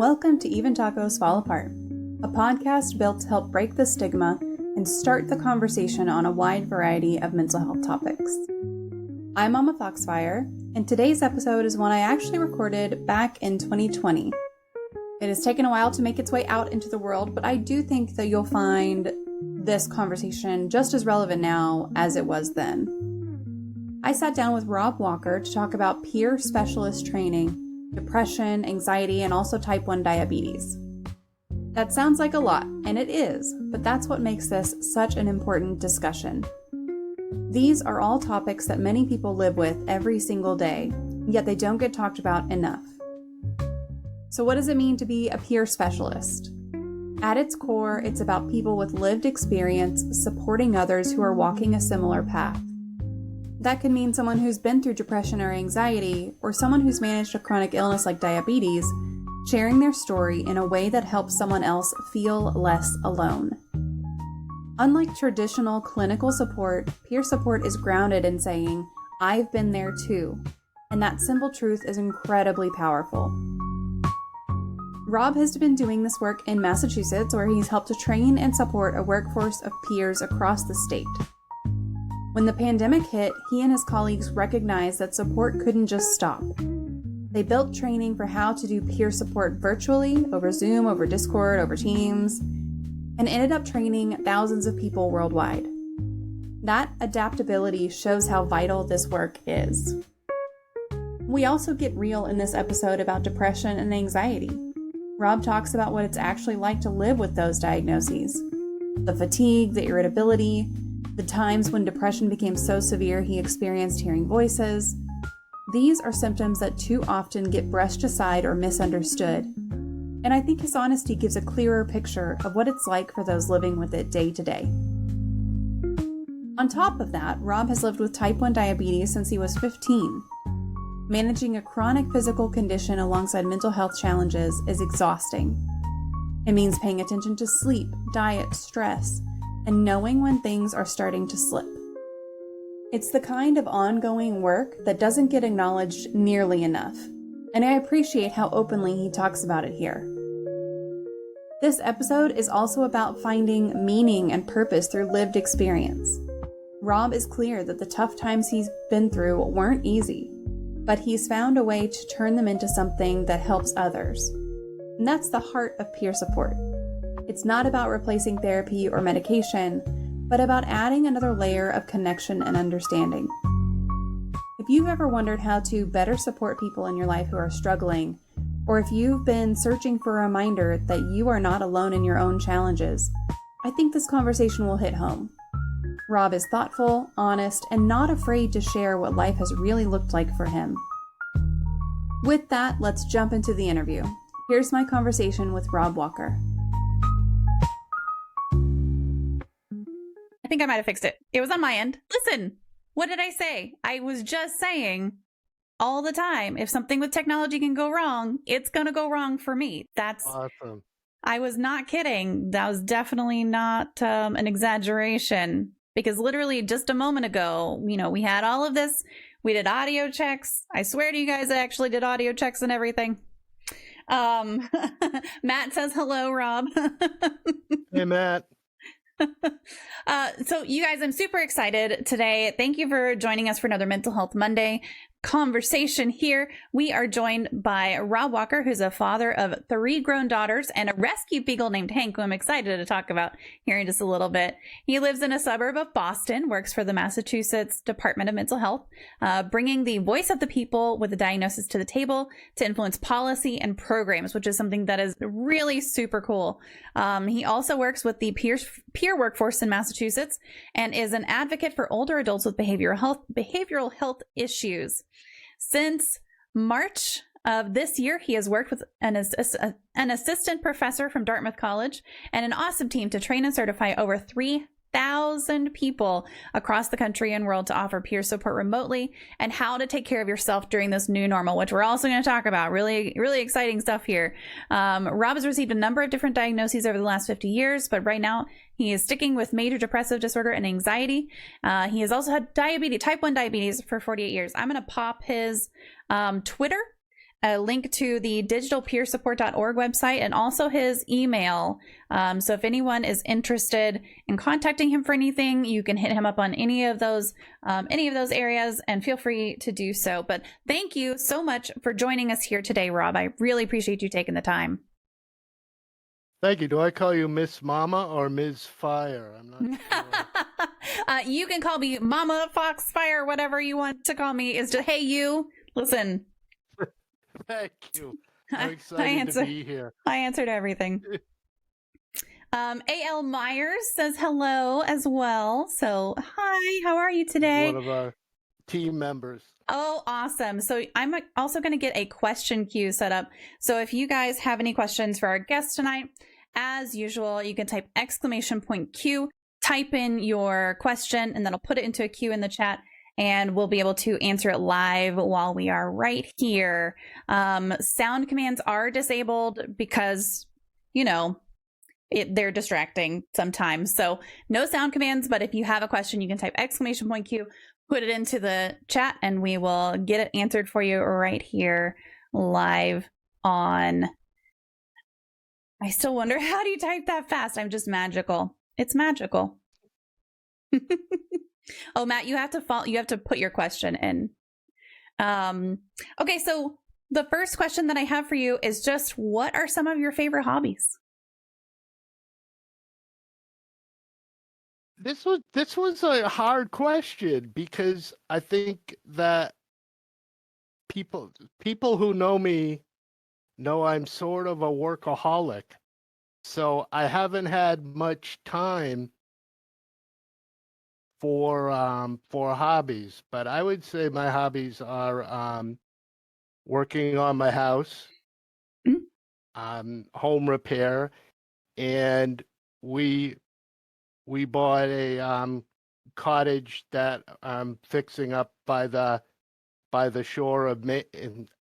Welcome to Even Tacos Fall Apart, a podcast built to help break the stigma and start the conversation on a wide variety of mental health topics. I'm MommaFoxFire, and today's episode is one I actually recorded back in 2020. It has taken a while to make its way out into the world, but I do think that you'll find this conversation just as relevant now as it was then. I sat down with Rob Walker to talk about peer specialist training, depression, anxiety, and also type 1 diabetes. That sounds like a lot, and it is, but that's what makes this such an important discussion. These are all topics that many people live with every single day, yet they don't get talked about enough. So what does it mean to be a peer specialist? At its core, it's about people with lived experience supporting others who are walking a similar path. That could mean someone who's been through depression or anxiety, or someone who's managed a chronic illness like diabetes, sharing their story in a way that helps someone else feel less alone. Unlike traditional clinical support, peer support is grounded in saying, "I've been there too," and that simple truth is incredibly powerful. Rob has been doing this work in Massachusetts, where he's helped to train and support a workforce of peers across the state. When the pandemic hit, he and his colleagues recognized that support couldn't just stop. They built training for how to do peer support virtually, over Zoom, over Discord, over Teams, and ended up training thousands of people worldwide. That adaptability shows how vital this work is. We also get real in this episode about depression and anxiety. Rob talks about what it's actually like to live with those diagnoses. The fatigue, the irritability, the times when depression became so severe he experienced hearing voices. These are symptoms that too often get brushed aside or misunderstood. And I think his honesty gives a clearer picture of what it's like for those living with it day to day. On top of that, Rob has lived with type 1 diabetes since he was 15. Managing a chronic physical condition alongside mental health challenges is exhausting. It means paying attention to sleep, diet, stress, and knowing when things are starting to slip. It's the kind of ongoing work that doesn't get acknowledged nearly enough, and I appreciate how openly he talks about it here. This episode is also about finding meaning and purpose through lived experience. Rob is clear that the tough times he's been through weren't easy, but he's found a way to turn them into something that helps others. And that's the heart of peer support. It's not about replacing therapy or medication, but about adding another layer of connection and understanding. If you've ever wondered how to better support people in your life who are struggling, or if you've been searching for a reminder that you are not alone in your own challenges, I think this conversation will hit home. Rob is thoughtful, honest, and not afraid to share what life has really looked like for him. With that, let's jump into the interview. Here's my conversation with Rob Walker. I think I might have fixed it. It was on my end. Listen, what did I say? I was just saying all the time, if something with technology can go wrong, it's going to go wrong for me. That's awesome. I was not kidding. That was definitely not an exaggeration, because literally just a moment ago, we had all of this. We did audio checks. I swear to you guys, I actually did audio checks and everything. Matt says hello, Rob. Hey, Matt. So you guys, I'm super excited today. Thank you for joining us for another Mental Health Monday conversation here. We are joined by Rob Walker, who's a father of 3 grown daughters and a rescue beagle named Hank, who I'm excited to talk about here in just a little bit. He lives in a suburb of Boston, works for the Massachusetts Department of Mental Health, bringing the voice of the people with a diagnosis to the table to influence policy and programs, which is something that is really super cool. He also works with the peer workforce in Massachusetts and is an advocate for older adults with behavioral health issues. Since March of this year, he has worked with an assistant professor from Dartmouth College and an awesome team to train and certify over 3,000 people across the country and world to offer peer support remotely and how to take care of yourself during this new normal, which we're also going to talk about. Really, really exciting stuff here. Rob has received a number of different diagnoses over the last 50 years, but right now he is sticking with major depressive disorder and anxiety. He has also had type 1 diabetes for 48 years. I'm going to pop his Twitter a link to the digitalpeersupport.org website and also his email. So if anyone is interested in contacting him for anything, you can hit him up on any of those areas, and feel free to do so. But thank you so much for joining us here today, Rob. I really appreciate you taking the time. Thank you. Do I call you Miss Mama or Ms. Fire? I'm not sure. You can call me MommaFoxFire, whatever you want to call me. Is just, hey, you, listen. Thank you. I'm excited to be here. I answered everything. A.L. Myers says hello as well. So, hi, how are you today? One of our team members. Oh, awesome. So I'm also going to get a question queue set up. So if you guys have any questions for our guest tonight, as usual, you can type !Q, type in your question, and then I'll put it into a queue in the chat, and we'll be able to answer it live while we are right here. Sound commands are disabled because, you know, they're distracting sometimes. So no sound commands, but if you have a question, you can type !Q, put it into the chat, and we will get it answered for you right here live on. I still wonder, how do you type that fast? I'm just magical. It's magical. Oh, Matt, you have to put your question in. Okay, so the first question that I have for you is just, what are some of your favorite hobbies? This was a hard question because I think that people who know me know I'm sort of a workaholic. So I haven't had much time for hobbies, but I would say my hobbies are working on my house, home repair, and we bought a cottage that I'm fixing up by the shore of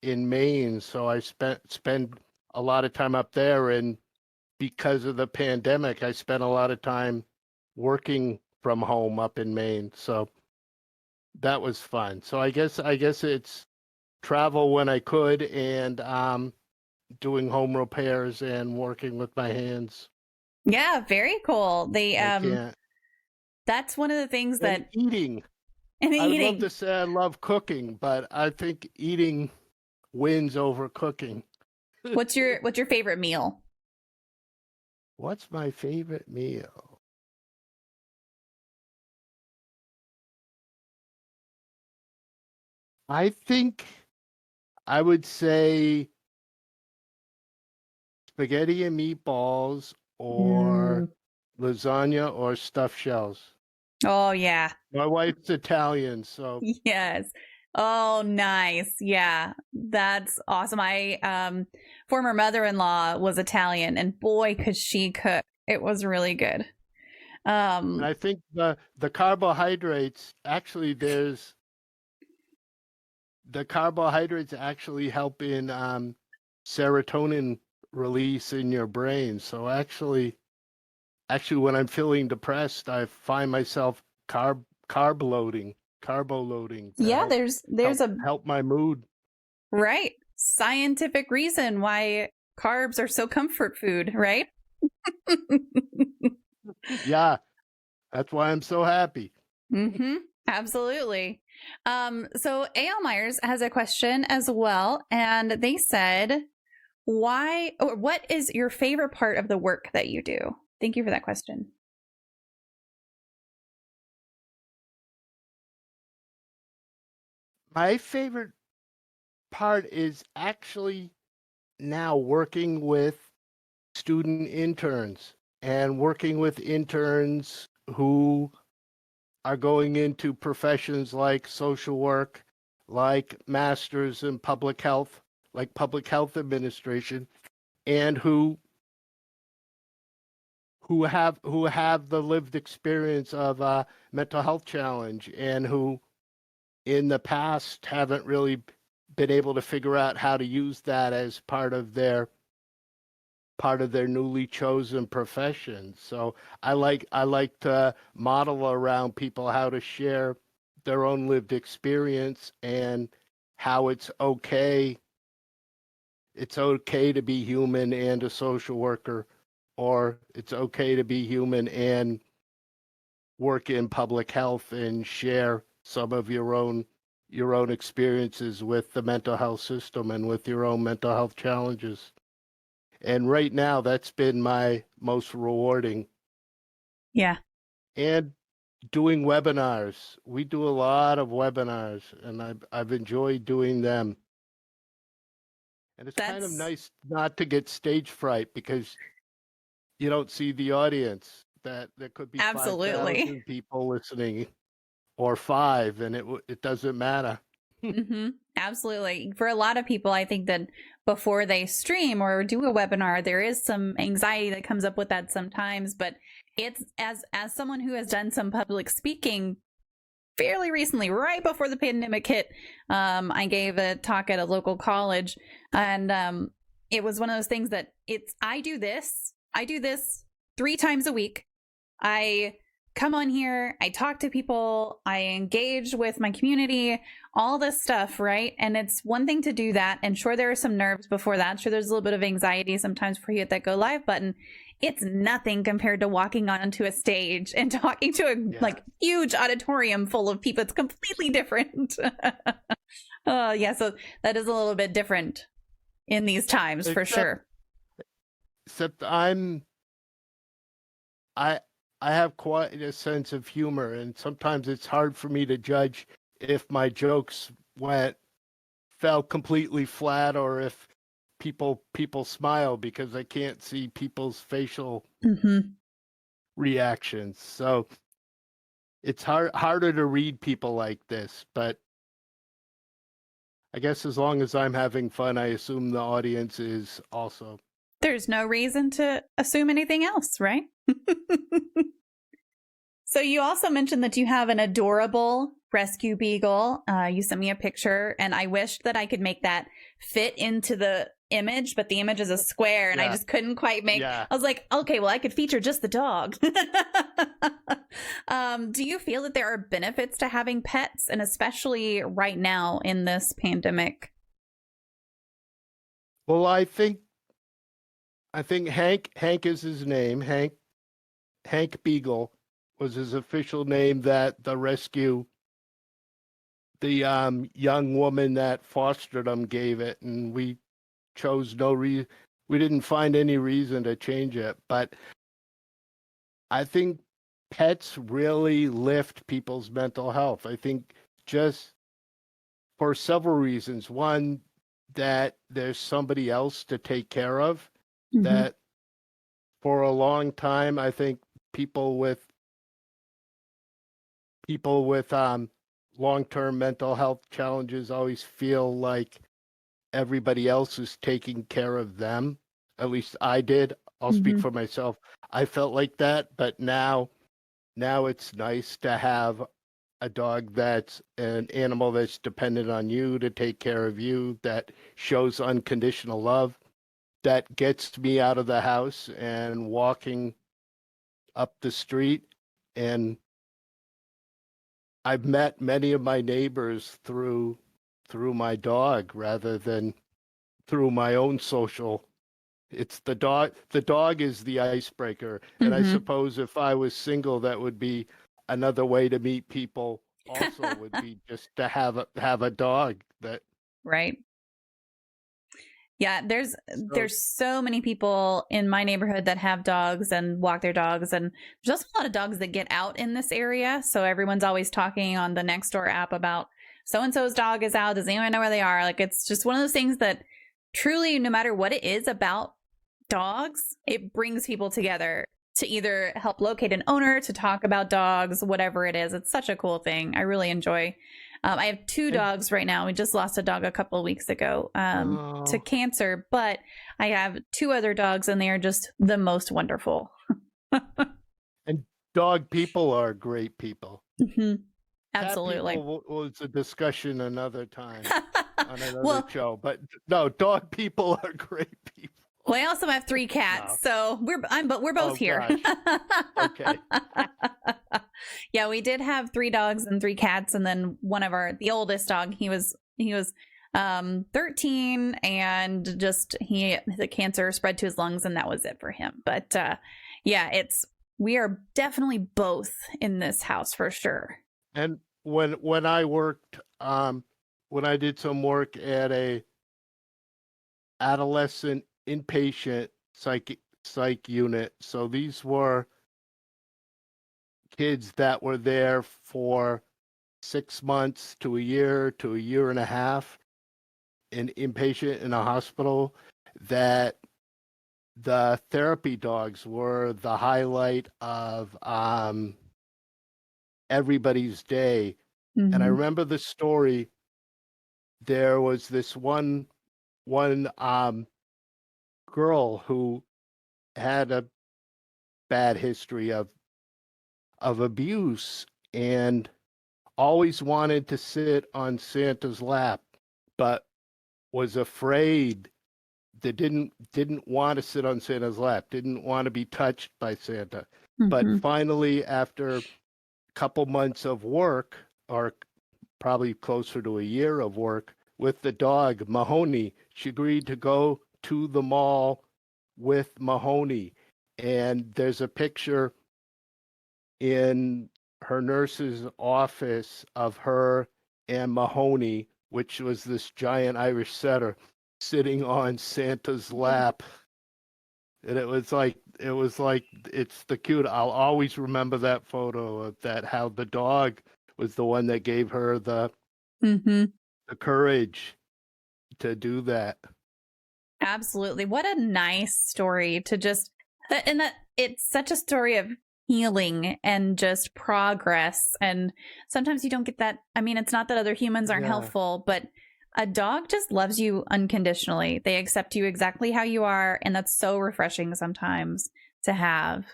in Maine. So I spend a lot of time up there, and because of the pandemic, I spent a lot of time working from home up in Maine. So that was fun. So I guess it's travel when I could, and doing home repairs and working with my hands. Yeah, very cool. That's one of the things that eating. And I would eating. love to say I love cooking, but I think eating wins over cooking. What's your favorite meal? What's my favorite meal? I think I would say spaghetti and meatballs, or lasagna, or stuffed shells. Oh, yeah. My wife's Italian, so. Yes. Oh, nice. Yeah, that's awesome. My former mother-in-law was Italian, and boy, could she cook. It was really good. And I think the carbohydrates, actually, the carbohydrates actually help in serotonin release in your brain. So actually when I'm feeling depressed, I find myself carbo loading. Yeah, there's help my mood. Right. Scientific reason why carbs are so comfort food, right? Yeah. That's why I'm so happy. Absolutely. So A.L. Myers has a question as well, and they said, what is your favorite part of the work that you do? Thank you for that question. My favorite part is actually now working with student interns, and working with interns who are going into professions like social work, like masters in public health, like public health administration, and who have the lived experience of a mental health challenge, and who in the past haven't really been able to figure out how to use that as part of their newly chosen profession. So I like to model around people how to share their own lived experience, and how it's okay it's okay to be human and a social worker, or it's okay to be human and work in public health and share some of your own experiences with the mental health system and with your own mental health challenges. And right now, that's been my most rewarding. Yeah. And doing webinars. We do a lot of webinars, and I've enjoyed doing them. And it's kind of nice not to get stage fright because you don't see the audience. That there could be 5,000 people listening or 5, and it doesn't matter. Absolutely. For a lot of people, I think that before they stream or do a webinar, there is some anxiety that comes up with that sometimes. But it's as someone who has done some public speaking fairly recently, right before the pandemic hit, I gave a talk at a local college, and it was one of those things that I do this 3 times a week. I come on here, I talk to people, I engage with my community, all this stuff, right? And it's one thing to do that. And sure, there are some nerves before that. Sure, there's a little bit of anxiety sometimes before you hit that go live button. It's nothing compared to walking onto a stage and talking to a like huge auditorium full of people. It's completely different. Yeah, so that is a little bit different in these times for sure. Except I have quite a sense of humor, and sometimes it's hard for me to judge if my jokes fell completely flat or if people smile because I can't see people's facial reactions. So it's harder to read people like this, but I guess as long as I'm having fun, I assume the audience is also. There's no reason to assume anything else, right? So you also mentioned that you have an adorable rescue beagle. You sent me a picture, and I wished that I could make that fit into the image, but the image is a square, and I just couldn't quite make. I was like, okay, well, I could feature just the dog. Do you feel that there are benefits to having pets, and especially right now in this pandemic? Well, I think Hank is his name. Hank Beagle was his official name that the young woman that fostered him gave it, and we chose we didn't find any reason to change it. But I think pets really lift people's mental health. I think just for several reasons. One, that there's somebody else to take care of. That for a long time, I think people with long-term mental health challenges always feel like everybody else is taking care of them. At least I did. I'll speak for myself. I felt like that, but now it's nice to have a dog that's an animal that's dependent on you to take care of you, that shows unconditional love, that gets me out of the house and walking up the street. And I've met many of my neighbors through my dog rather than through my own social. It's the dog. The dog is the icebreaker. And I suppose if I was single, that would be another way to meet people also would be just to have a dog that. Right. Yeah, there's so many people in my neighborhood that have dogs and walk their dogs, and there's also a lot of dogs that get out in this area. So everyone's always talking on the Nextdoor app about so-and-so's dog is out. Does anyone know where they are? Like, it's just one of those things that truly, no matter what it is about dogs, it brings people together to either help locate an owner, to talk about dogs, whatever it is. It's such a cool thing. I really enjoy. I have 2 dogs right now. We just lost a dog a couple of weeks ago to cancer, but I have 2 other dogs, and they are just the most wonderful. And dog people are great people. Absolutely. Was a discussion another time on another show, but no, dog people are great people. Well, I also have 3 cats, so we're both here. Okay. Yeah, we did have 3 dogs and 3 cats, and then one of the oldest dog, he was 13, and just the cancer spread to his lungs, and that was it for him. But yeah, we are definitely both in this house for sure. And when I worked, when I did some work at a adolescent inpatient psych unit, so these were kids that were there for 6 months to a year and a half, inpatient in a hospital, that the therapy dogs were the highlight of everybody's day. Mm-hmm. And I remember the story. There was this one girl who had a bad history of abuse and always wanted to sit on Santa's lap, but was afraid. They didn't want to sit on Santa's lap, didn't want to be touched by Santa. Mm-hmm. But finally, after a couple months of work, or probably closer to a year of work with the dog, Mahoney, she agreed to go to the mall with Mahoney. And there's a picture in her nurse's office of her and Mahoney, which was this giant Irish setter, sitting on Santa's lap. And it was like it's the cute. I'll always remember that photo of that, how the dog was the one that gave her the courage to do that. Absolutely. What a nice story to just, and that it's such a story of healing and just progress. And sometimes you don't get that. I mean, it's not that other humans aren't helpful, but a dog just loves you unconditionally. They accept you exactly how you are. And that's so refreshing sometimes to have.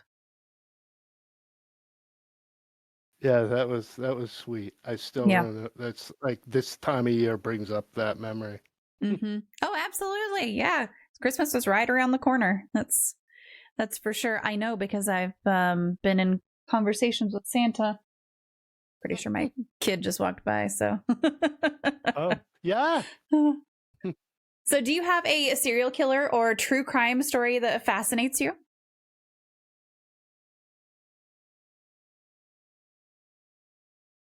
Yeah, that was sweet. I still remember. That's like this time of year brings up that memory. Mm-hmm. Oh, absolutely. Yeah. Christmas is right around the corner. That's for sure. I know because I've been in conversations with Santa. Pretty sure my kid just walked by. So. Oh, yeah. So do you have a serial killer or true crime story that fascinates you?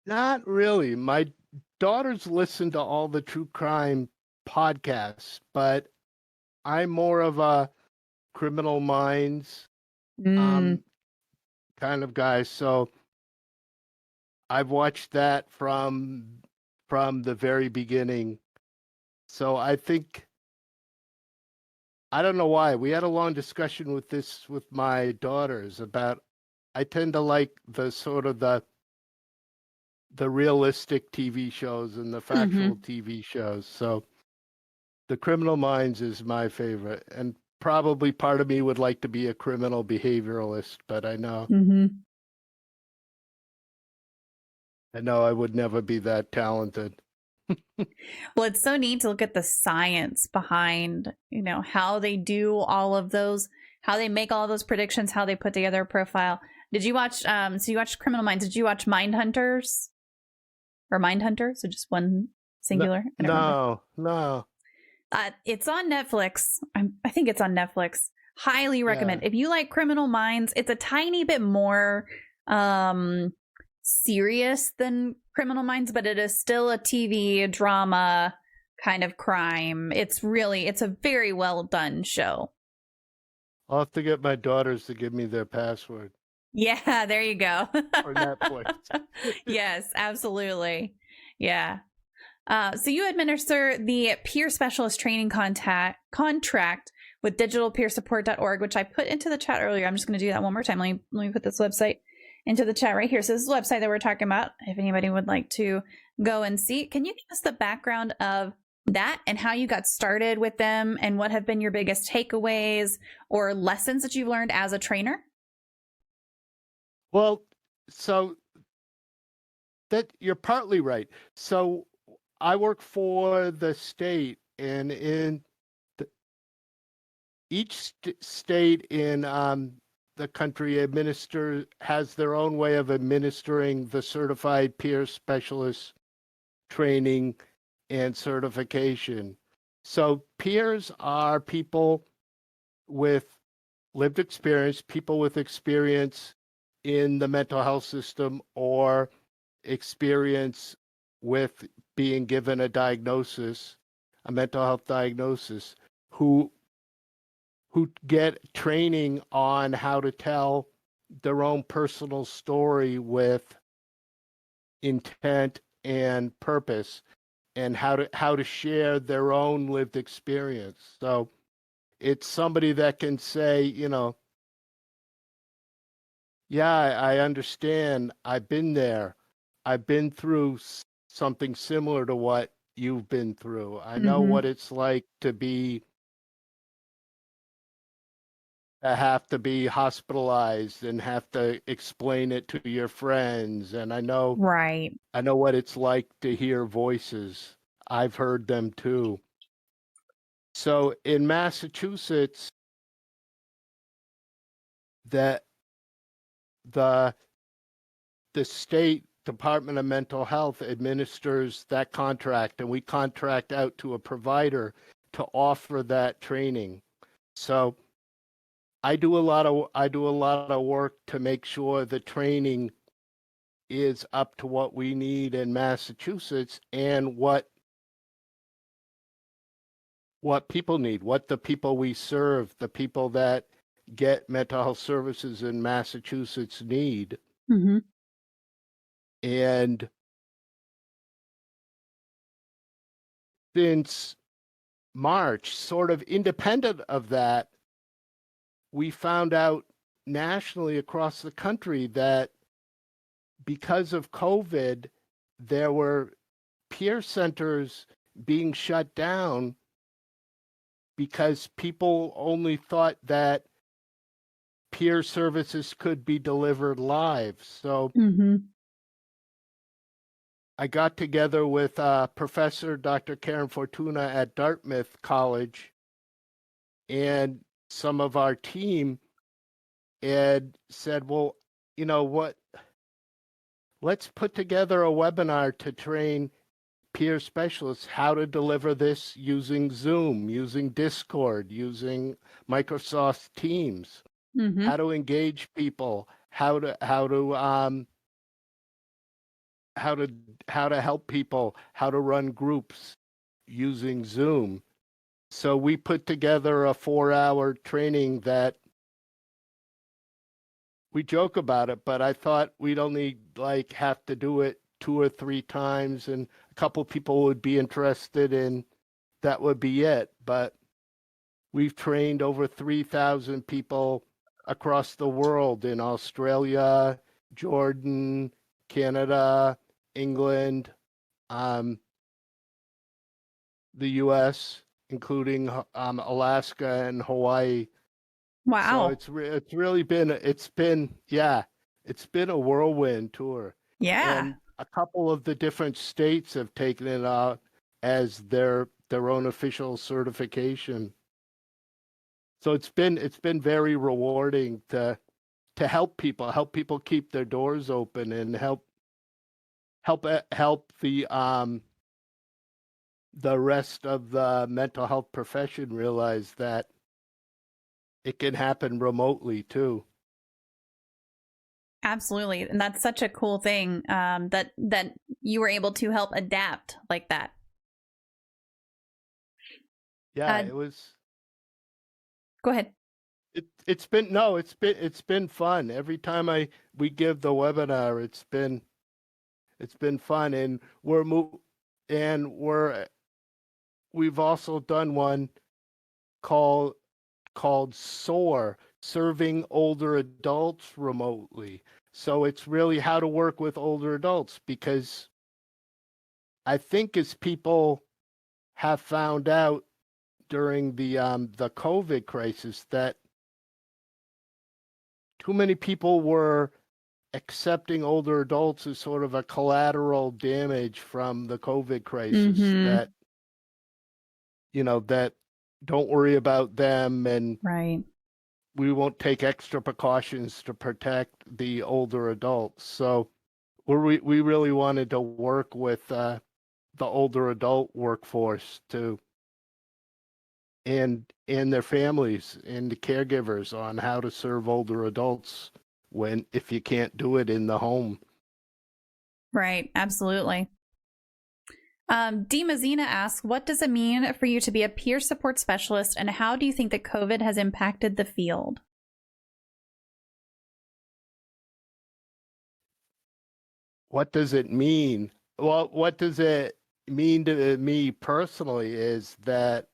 Not really. My daughters listen to all the true crime podcasts, but I'm more of a Criminal Minds kind of guy. So I've watched that from the very beginning. So I think, I don't know why, we had a long discussion with my daughters about, I tend to like the sort of the realistic TV shows and the factual TV shows. So the Criminal Minds is my favorite, and probably part of me would like to be a criminal behavioralist, but I know I would never be that talented. Well, it's so neat to look at the science behind, how they do all of those, how they make all those predictions, how they put together a profile. Did you watch, so you watched Criminal Minds. Did you watch Mindhunters? Or Mindhunter? So just one singular? No. It's on Netflix. I think it's on Netflix. Highly recommend. Yeah. If you like Criminal Minds, it's a tiny bit more serious than Criminal Minds, but it is still a TV drama kind of crime. It's a very well done show. I'll have to get my daughters to give me their password. Yeah, there you go. For Netflix. Yes, absolutely. Yeah. So you administer the peer specialist training contract with digitalpeersupport.org, which I put into the chat earlier. I'm just going to do that one more time. Let me put this website into the chat right here. So this is the website that we're talking about. If anybody would like to go and see, can you give us the background of that and how you got started with them and what have been your biggest takeaways or lessons that you've learned as a trainer? Well, so that you're partly right. So I work for the state, and in each state in the country has their own way of administering the certified peer specialist training and certification. So peers are people with lived experience, people with experience in the mental health system or experience with being given a diagnosis, a mental health diagnosis, who get training on how to tell their own personal story with intent and purpose, and how to share their own lived experience. So it's somebody that can say, yeah, I understand. I've been there. I've been through something similar to what you've been through. I know Mm-hmm. what it's like to have to be hospitalized and have to explain it to your friends. And Right. I know what it's like to hear voices. I've heard them too. So in Massachusetts, that the the state Department of Mental Health administers that contract, and we contract out to a provider to offer that training. So I do a lot of work to make sure the training is up to what we need in Massachusetts and what people need, what the people we serve, the people that get mental health services in Massachusetts need. Mm-hmm. And since March, sort of independent of that, we found out nationally across the country that because of COVID, there were peer centers being shut down because people only thought that peer services could be delivered live. So Mm-hmm. I got together with Professor Dr. Karen Fortuna at Dartmouth College and some of our team and said, well, you know what? Let's put together a webinar to train peer specialists how to deliver this using Zoom, using Discord, using Microsoft Teams, Mm-hmm. how to engage people, how to help people, how to run groups using Zoom. So we put together a 4-hour training that we joke about it, but I thought we'd only have to do it 2 or 3 times and a couple people would be interested and that would be it. But we've trained over 3,000 people across the world in Australia, Jordan, Canada, England, the US, including Alaska and Hawaii. So Wow. it's really been it's been a whirlwind tour. Yeah. And a couple of the different states have taken it out as their own official certification. So it's been very rewarding to help people keep their doors open and help the rest of the mental health profession realize that it can happen remotely too. Absolutely. And that's such a cool thing, that you were able to help adapt like that. Yeah, Uh, it was. Go ahead. It's been fun. Every time we give the webinar, it's been fun, and we've also done one called SOAR, serving older adults remotely. So it's really how to work with older adults, because I think as people have found out during the COVID crisis that too many people were accepting older adults as sort of a collateral damage from the COVID crisis, Mm-hmm. that that don't worry about them and Right. we won't take extra precautions to protect the older adults. So we really wanted to work with the older adult workforce and their families and the caregivers on how to serve older adults if you can't do it in the home. Right. Absolutely. Dee Mazina asks, what does it mean for you to be a peer support specialist, and how do you think that COVID has impacted the field? What does it mean? Well, what does it mean to me personally is that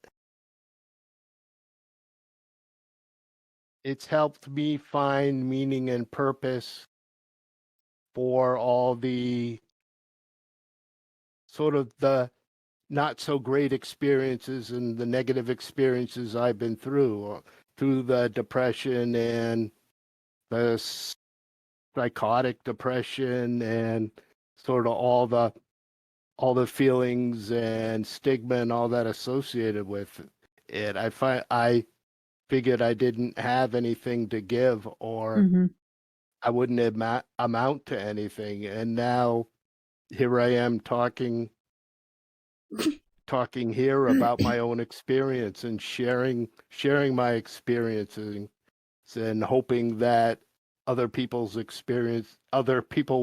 it's helped me find meaning and purpose for all the sort of the not so great experiences and the negative experiences I've been through the depression and the psychotic depression and sort of all the feelings and stigma and all that associated with it. I figured I didn't have anything to give, or I wouldn't amount to anything. And now here I am talking here about my own experience and sharing my experiences and hoping that other people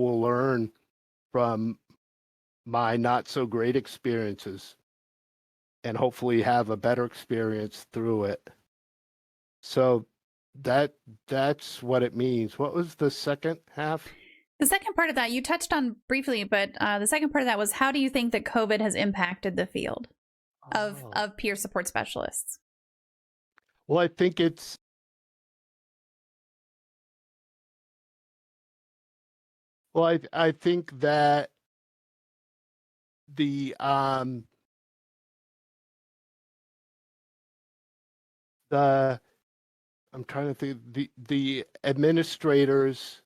will learn from my not so great experiences and hopefully have a better experience through it. So that's what it means. What was the second half? The second part of that you touched on briefly, but the second part of that was, how do you think that COVID has impacted the field of peer support specialists? Well, I think I think that the I'm trying to think, the administrators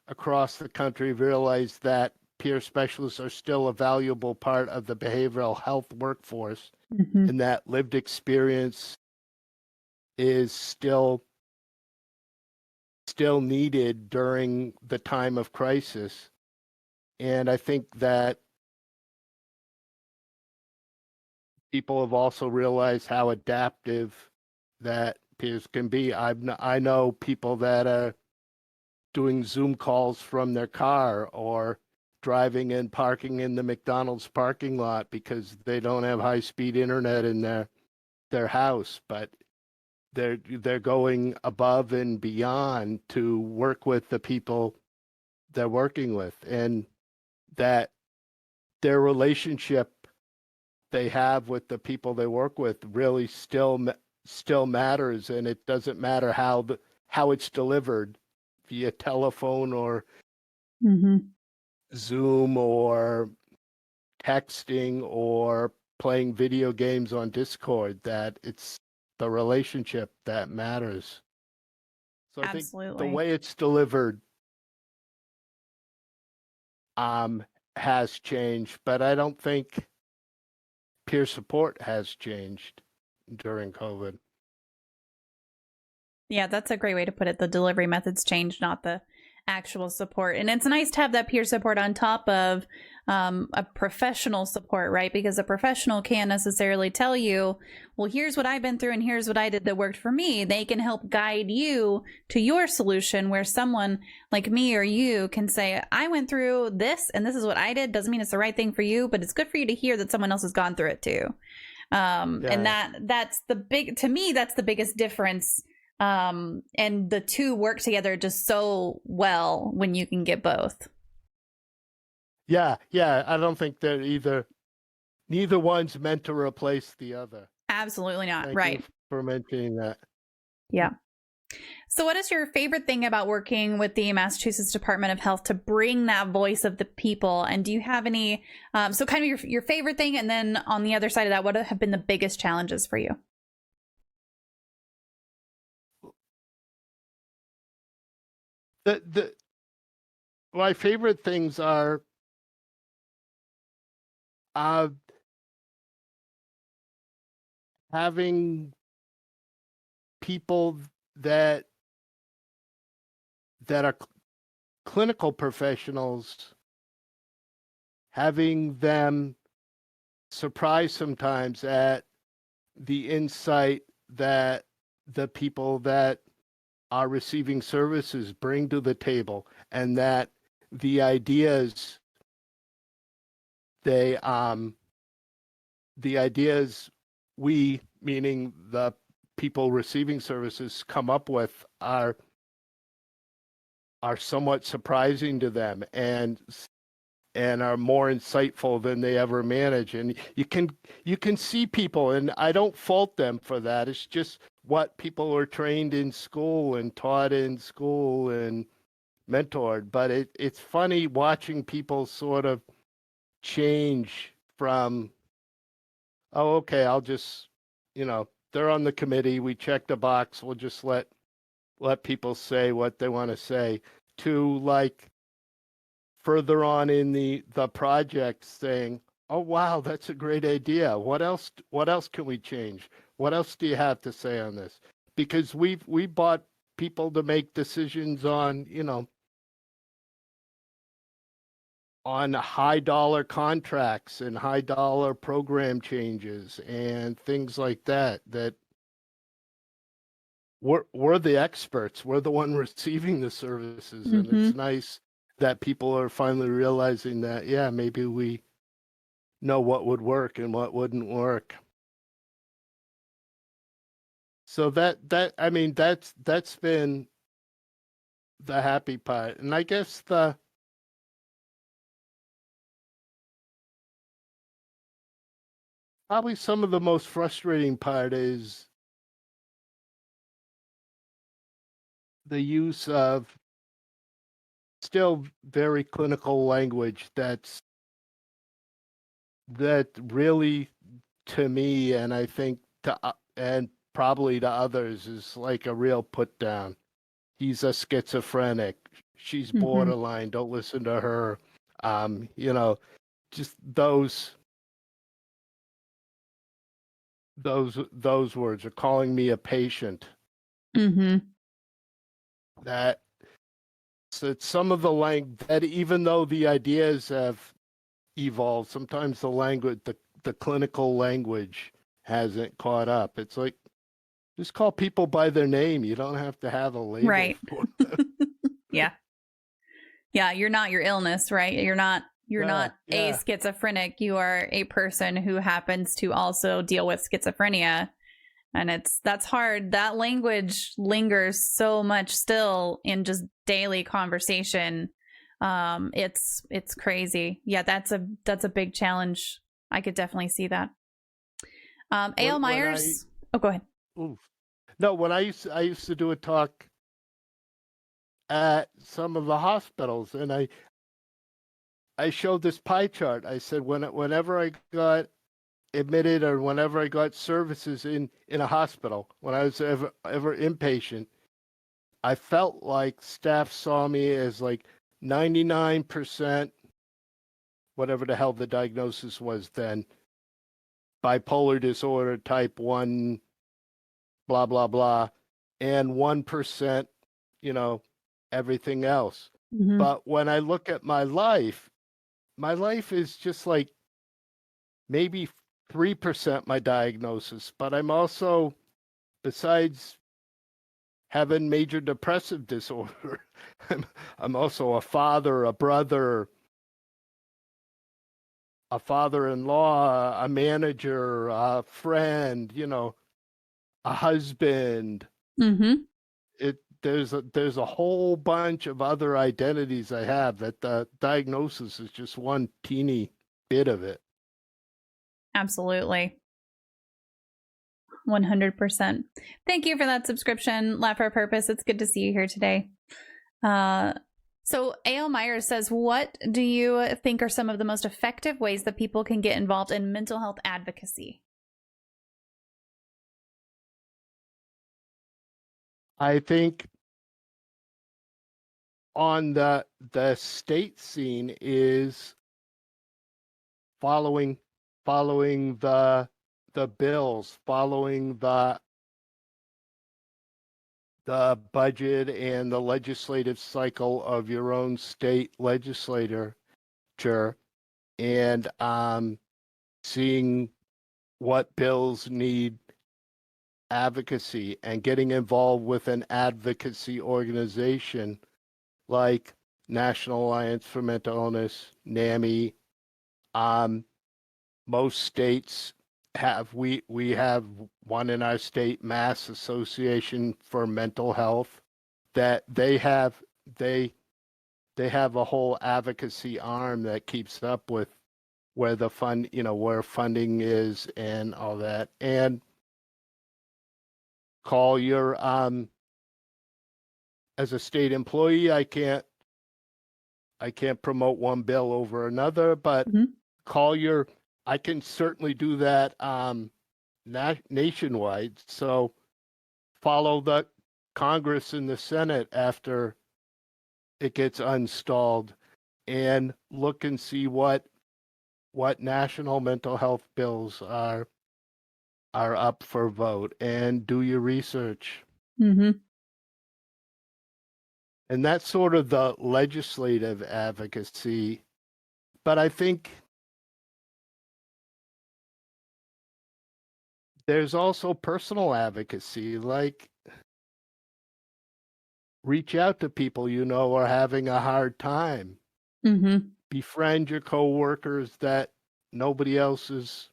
across the country realize that peer specialists are still a valuable part of the behavioral health workforce, and that lived experience is still needed during the time of crisis. And I think that people have also realized how adaptive that peers can be. I know people that are doing Zoom calls from their car or driving and parking in the McDonald's parking lot because they don't have high-speed internet in their house, but they're going above and beyond to work with the people they're working with, and that their relationship they have with the people they work with really still matters, and it doesn't matter how it's delivered via telephone or Zoom or texting or playing video games on Discord, that it's the relationship that matters. So I think the way it's delivered has changed, but I don't think peer support has changed during COVID. Yeah, that's a great way to put it. The delivery methods changed, not the actual support. And it's nice to have that peer support on top of a professional support, right? Because a professional can't necessarily tell you, well, here's what I've been through and here's what I did that worked for me. They can help guide you to your solution, where someone like me or you can say, I went through this and this is what I did. Doesn't mean it's the right thing for you, but it's good for you to hear that someone else has gone through it too. And that's to me, that's the biggest difference. And the two work together just so well when you can get both. Yeah. I don't think neither one's meant to replace the other. Absolutely not. Thank right. you for mentioning that. Yeah. So what is your favorite thing about working with the Massachusetts Department of Health to bring that voice of the people? And do you have any, so kind of your favorite thing, and then on the other side of that, what have been the biggest challenges for you? My favorite things are having people that are clinical professionals, having them surprised sometimes at the insight that the people that are receiving services bring to the table, and that the ideas we, meaning the people receiving services, come up with are somewhat surprising to them and are more insightful than they ever manage. And you can see people, and I don't fault them for that. It's just what people are trained in school and taught in school and mentored. But it's funny watching people sort of change from, oh, okay, I'll just, they're on the committee, we check the box, we'll just let people say what they want to say, to like further on in the project saying, oh wow, that's a great idea. What else can we change? What else do you have to say on this? Because we bought people to make decisions on, on high dollar contracts and high dollar program changes and things like that we're the experts. We're the one receiving the services. And it's nice that people are finally realizing that, yeah, maybe we know what would work and what wouldn't work. So that's been the happy part. And I guess probably some of the most frustrating part is the use of still very clinical language that really, to me, and I think and probably to others, is like a real put down. He's a schizophrenic. She's borderline. Don't listen to her. Just those words are calling me a patient. That some of the language, that even though the ideas have evolved, sometimes the language, the clinical language hasn't caught up. It's like, just call people by their name. You don't have to have a label. Right. For them. Yeah. You're not your illness, right? You're not a schizophrenic. You are a person who happens to also deal with schizophrenia. And that's hard. That language lingers so much still in just daily conversation. It's crazy. Yeah, that's a big challenge. I could definitely see that. A.L. Myers. Go ahead. Oof. No, when I used to do a talk at some of the hospitals, and I showed this pie chart. I said whenever I got admitted or whenever I got services in a hospital, when I was ever inpatient, I felt like staff saw me as like 99%, whatever the hell the diagnosis was then, bipolar disorder type 1, blah, blah, blah, and 1%, everything else. But when I look at my life is just like maybe 3% my diagnosis, but I'm also, besides having major depressive disorder, I'm also a father, a brother, a father-in-law, a manager, a friend, a husband. There's a whole bunch of other identities I have that the diagnosis is just one teeny bit of it. Absolutely. 100%. Thank you for that subscription, Laugh for a Purpose. It's good to see you here today. So A.L. Myers says, what do you think are some of the most effective ways that people can get involved in mental health advocacy? I think on the state scene is following the bills, following the budget and the legislative cycle of your own state legislature, and seeing what bills need advocacy and getting involved with an advocacy organization like National Alliance for Mental Illness, NAMI. Most states have, we have one in our state, Mass Association for Mental Health, that they have a whole advocacy arm that keeps up with where the fund, where funding is and all that. And call your as a state employee, I can't promote one bill over another, but I can certainly do that nationwide. So follow the Congress and the Senate after it gets installed and look and see what national mental health bills are up for vote, and do your research. Mm-hmm. And that's sort of the legislative advocacy. But I think there's also personal advocacy, like reach out to people are having a hard time. Mm-hmm. Befriend your coworkers that nobody else is,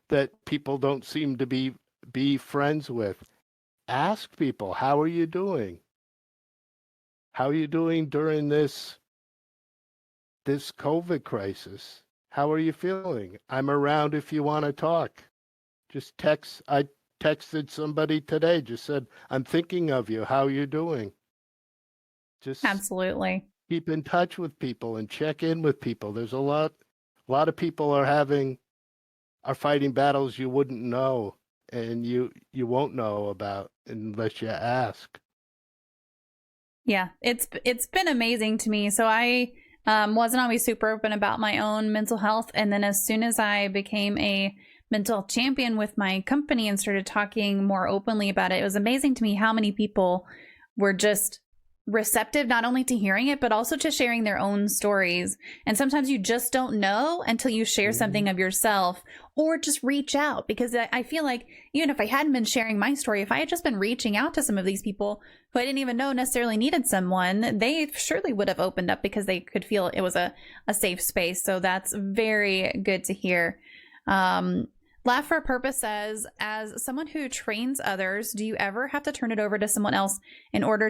that people don't seem to be friends with. Ask people, how are you doing? How are you doing during this COVID crisis? How are you feeling? I'm around if you want to talk. Just text. I texted somebody today, just said, I'm thinking of you. How are you doing? Just Absolutely. keep in touch with people and check in with people. There's a lot of people are fighting battles you wouldn't know, and you won't know about unless you ask. Yeah, it's been amazing to me. So I wasn't always super open about my own mental health, and then as soon as I became a mental health champion with my company and started talking more openly about it, it was amazing to me how many people were just receptive, not only to hearing it, but also to sharing their own stories. And sometimes you just don't know until you share something of yourself, or just reach out. Because I feel like even if I hadn't been sharing my story, if I had just been reaching out to some of these people who I didn't even know necessarily needed someone, they surely would have opened up because they could feel it was a safe space. So that's very good to hear. Laugh for a Purpose says, as someone who trains others, do you ever have to turn it over to someone else in order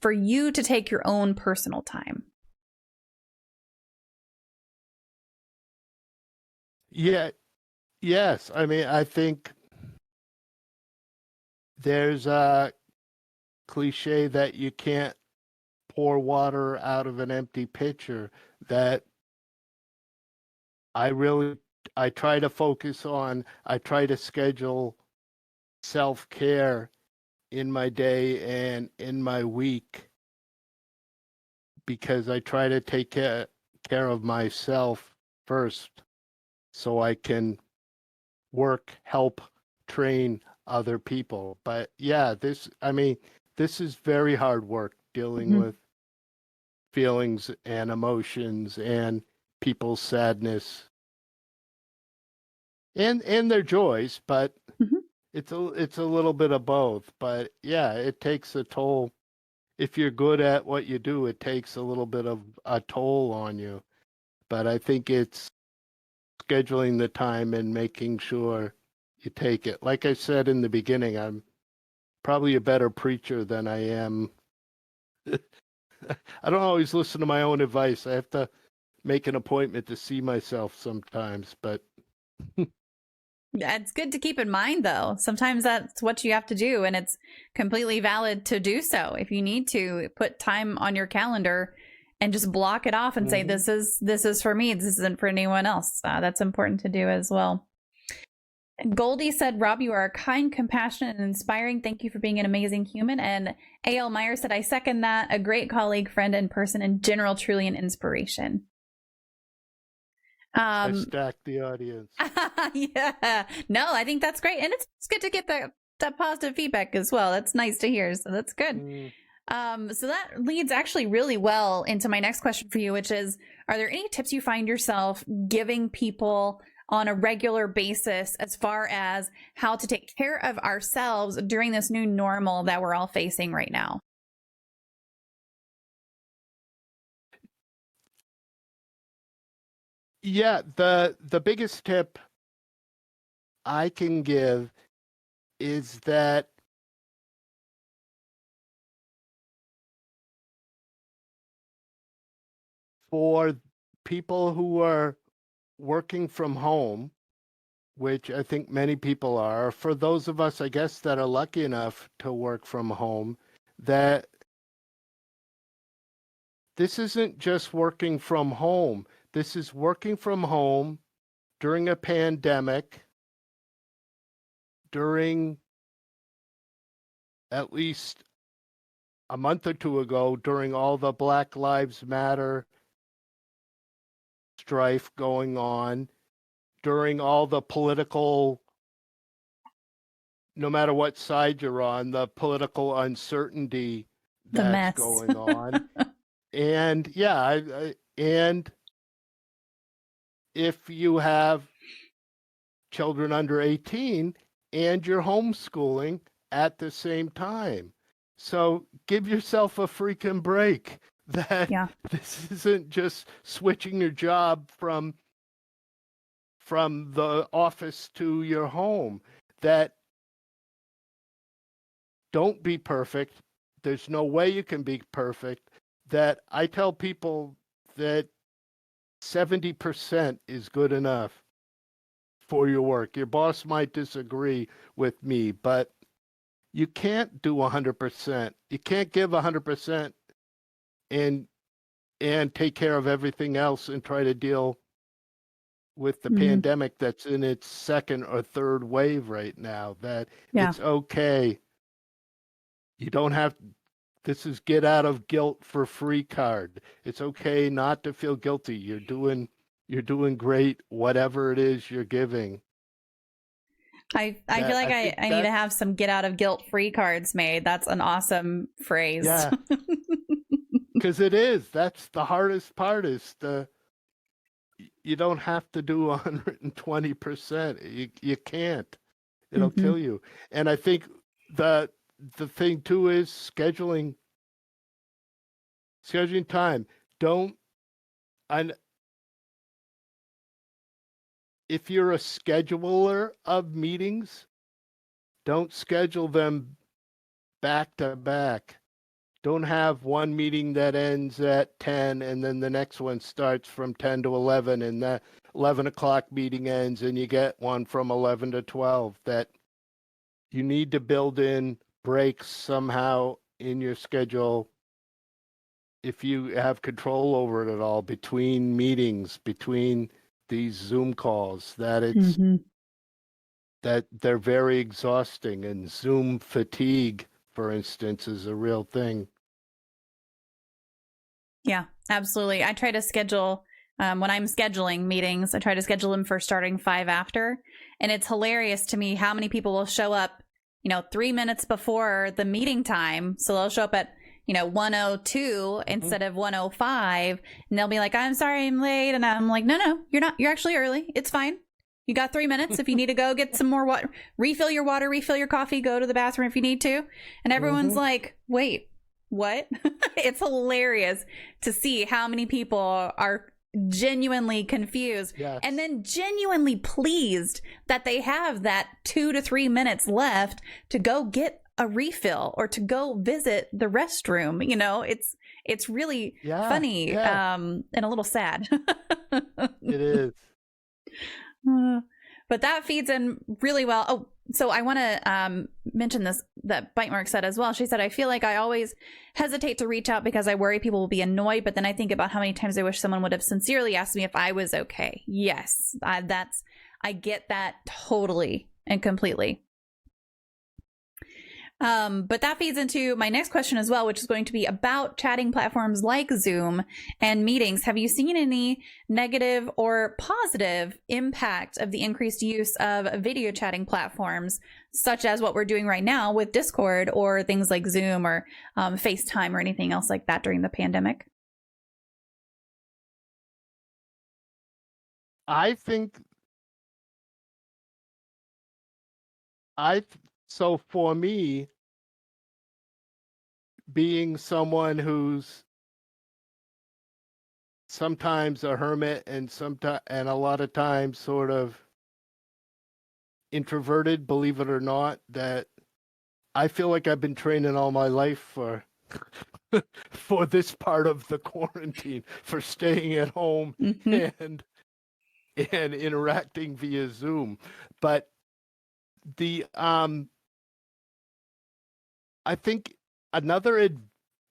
for you to take your own personal time? Yeah. Yes. I mean, I think there's a cliche that you can't pour water out of an empty pitcher, that I try to focus on. I try to schedule self-care in my day and in my week, because I try to take care of myself first so I can help train other people. But yeah, this is very hard work, dealing with feelings and emotions and people's sadness and their joys, but it's a little bit of both. But yeah, it takes a toll. If you're good at what you do, it takes a little bit of a toll on you. But I think it's scheduling the time and making sure you take it. Like I said in the beginning, I'm probably a better preacher than I am. I don't always listen to my own advice. I have to make an appointment to see myself sometimes, but Yeah, it's good to keep in mind, though. Sometimes that's what you have to do, and it's completely valid to do so. If you need to put time on your calendar and just block it off and say, this is for me, this isn't for anyone else. That's important to do as well. Goldie said, Rob, you are kind, compassionate, and inspiring. Thank you for being an amazing human. And A.L. Meyer said, I second that. A great colleague, friend, and person in general, truly an inspiration. I stacked the audience. Yeah. No, I think that's great. And it's good to get that positive feedback as well. That's nice to hear. So that's good. So that leads actually really well into my next question for you, which is, are there any tips you find yourself giving people on a regular basis as far as how to take care of ourselves during this new normal that we're all facing right now? Yeah, the biggest tip I can give is that for people who are working from home, which I think many people are, for those of us, I guess, that are lucky enough to work from home, that this isn't just working from home. This is working from home during a pandemic, during at least a month or two ago, during all the Black Lives Matter strife going on, during all the political, no matter what side you're on, the political uncertainty The that's mess. going on. And yeah, and if you have children under 18 and you're homeschooling at the same time. So give yourself a freaking break. That Yeah. this isn't just switching your job from the office to your home. That don't be perfect. There's no way you can be perfect. That I tell people that 70% is good enough for your work. Your boss might disagree with me, but you can't do 100%. You can't give 100% and take care of everything else and try to deal with the pandemic that's in its second or third wave right now. That it's okay. You don't have, this is get out of guilt for free card. It's okay not to feel guilty. You're doing great, whatever it is you're giving. I feel like I need to have some get out of guilt free cards made. That's an awesome phrase. Yeah. Because it is. That's the hardest part, is you don't have to do 120%. You can't. It'll kill you. And I think the thing too is scheduling time. If you're a scheduler of meetings, don't schedule them back to back. Don't have one meeting that ends at 10 and then the next one starts from 10 to 11 and the 11 o'clock meeting ends and you get one from 11 to 12. That you need to build in breaks somehow in your schedule if you have control over it at all, between meetings, between these Zoom calls, that it's that they're very exhausting, and Zoom fatigue, for instance, is a real thing. Yeah, absolutely. I try to schedule, when I'm scheduling meetings, I try to schedule them for starting 5 after. And it's hilarious to me how many people will show up, 3 minutes before the meeting time. So they'll show up at, 1:02 instead of 1:05. And they'll be like, I'm sorry, I'm late. And I'm like, no, you're not. You're actually early. It's fine. You got 3 minutes. If you need to go get some more water, refill your coffee, go to the bathroom if you need to. And everyone's like, wait, what? It's hilarious to see how many people are genuinely confused and then genuinely pleased that they have that 2 to 3 minutes left to go get a refill or to go visit the restroom. It's really funny and a little sad. It is. But that feeds in really well. Oh, so I want to mention this, that Bite Mark said as well. She said, I feel like I always hesitate to reach out because I worry people will be annoyed, but then I think about how many times I wish someone would have sincerely asked me if I was okay. Yes, I get that totally and completely. But that feeds into my next question as well, which is going to be about chatting platforms like Zoom and meetings. Have you seen any negative or positive impact of the increased use of video chatting platforms, such as what we're doing right now with Discord or things like Zoom or FaceTime or anything else like that during the pandemic? I think so for me, being someone who's sometimes a hermit and a lot of times sort of introverted, believe it or not, that I feel like I've been training all my life for for this part of the quarantine, for staying at home and interacting via Zoom. But the I think another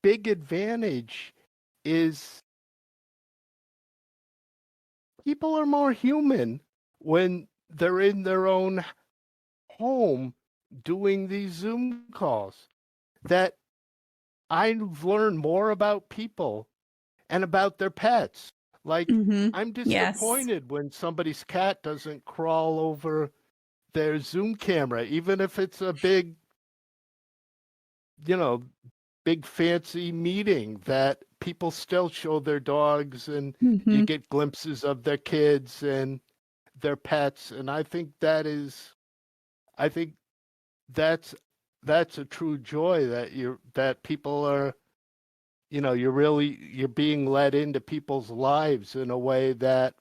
big advantage is people are more human when they're in their own home doing these Zoom calls. That I've learned more about people and about their pets. Like, I'm disappointed when somebody's cat doesn't crawl over their Zoom camera, even if it's a big, big fancy meeting, that people still show their dogs and you get glimpses of their kids and their pets. And I think that's a true joy, that people are, you're being led into people's lives in a way that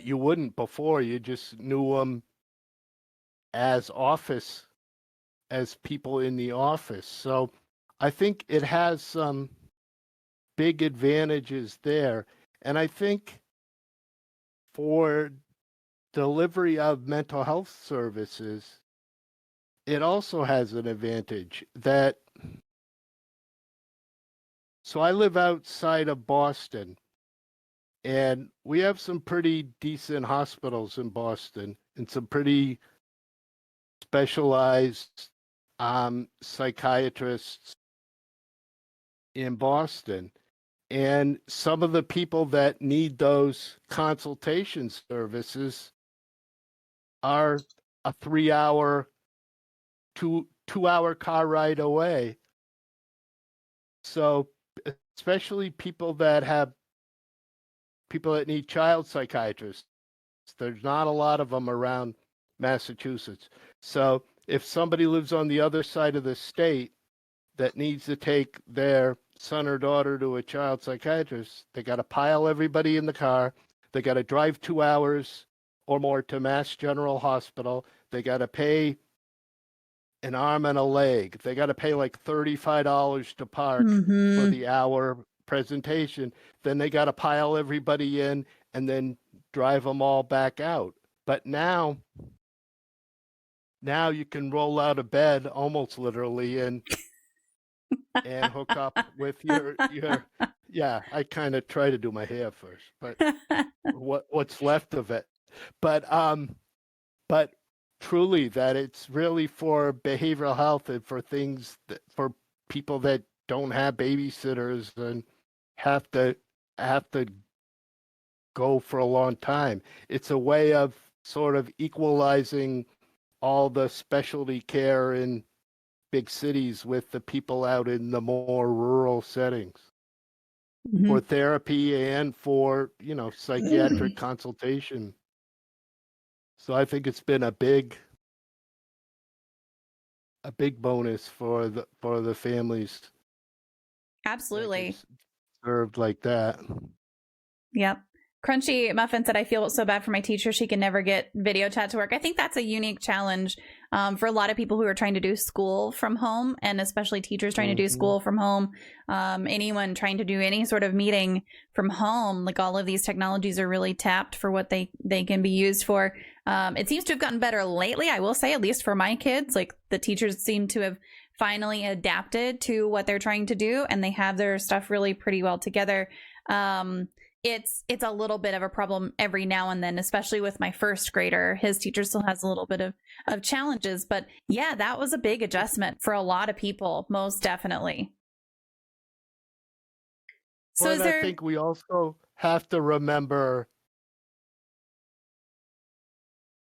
you wouldn't before. You just knew them as people in the office. So I think it has some big advantages there. And I think for delivery of mental health services, it also has an advantage that, so I live outside of Boston, and we have some pretty decent hospitals in Boston and some pretty specialized psychiatrists in Boston. And some of the people that need those consultation services are a 3-hour, 2-hour car ride away. So especially people that need child psychiatrists, there's not a lot of them around Massachusetts. So if somebody lives on the other side of the state that needs to take their son or daughter to a child psychiatrist, they got to pile everybody in the car. They got to drive 2 hours or more to Mass General Hospital. They got to pay an arm and a leg. They got to pay like $35 to park for the hour presentation. Then they got to pile everybody in and then drive them all back out. But now you can roll out of bed almost literally and hook up with your yeah, I kind of try to do my hair first, but what's left of it. But truly, that it's really for behavioral health and for things for people that don't have babysitters and have to go for a long time. It's a way of sort of equalizing all the specialty care in big cities with the people out in the more rural settings for therapy and for, psychiatric consultation. So I think it's been a big bonus for the families. Absolutely. Served like that. Yep. Crunchy Muffin said, I feel so bad for my teacher. She can never get video chat to work. I think that's a unique challenge for a lot of people who are trying to do school from home, and especially teachers trying to do school from home. Anyone trying to do any sort of meeting from home, like all of these technologies are really tapped for what they can be used for. It seems to have gotten better lately, I will say, at least for my kids. Like the teachers seem to have finally adapted to what they're trying to do, and they have their stuff really pretty well together. it's a little bit of a problem every now and then, especially with my first grader. His teacher still has a little bit of challenges, but yeah, that was a big adjustment for a lot of people, most definitely. So But I think we also have to remember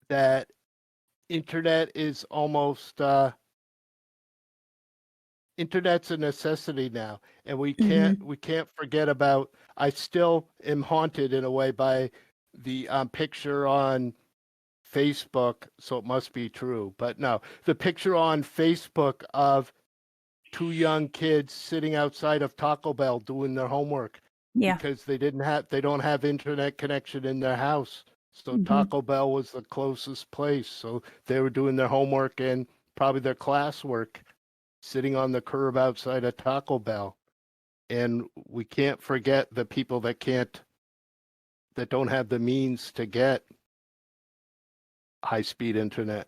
that internet is almost internet's a necessity now, and we can't forget about. I still am haunted in a way by the picture on Facebook, so it must be true. But no, the picture on Facebook of two young kids sitting outside of Taco Bell doing their homework because they don't have internet connection in their house. So Taco Bell was the closest place. So they were doing their homework and probably their classwork sitting on the curb outside of Taco Bell. And we can't forget the people that don't have the means to get high-speed internet.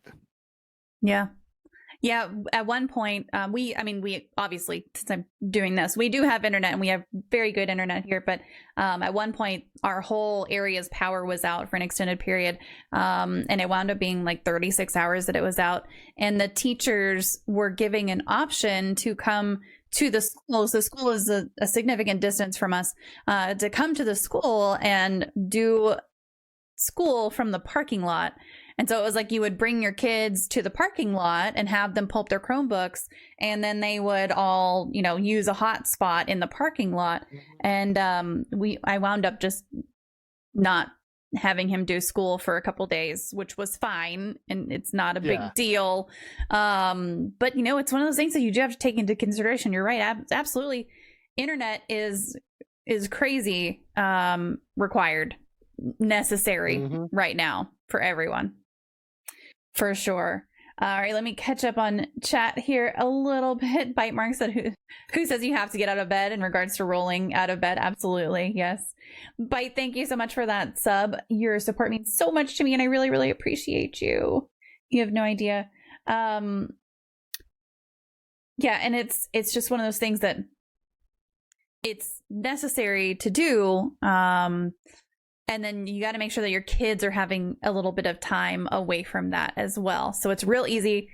Yeah. At one point, we obviously, since I'm doing this, we do have internet and we have very good internet here. But at one point, our whole area's power was out for an extended period. And it wound up being like 36 hours that it was out. And the teachers were giving an option to come to the school. So school is a significant distance from us, to come to the school and do school from the parking lot. And so it was like you would bring your kids to the parking lot and have them pull up their Chromebooks, and then they would all, use a hotspot in the parking lot. And I wound up just not having him do school for a couple days, which was fine, and it's not a big deal. But it's one of those things that you do have to take into consideration. You're right, absolutely. Internet is crazy, required, necessary right now for everyone. For sure. All right, let me catch up on chat here a little bit. Bite Mark said, who says you have to get out of bed in regards to rolling out of bed? Absolutely, yes. Bite, thank you so much for that sub. Your support means so much to me, and I really, really appreciate you. You have no idea. Yeah, and it's just one of those things that it's necessary to do. And then you got to make sure that your kids are having a little bit of time away from that as well. So it's real easy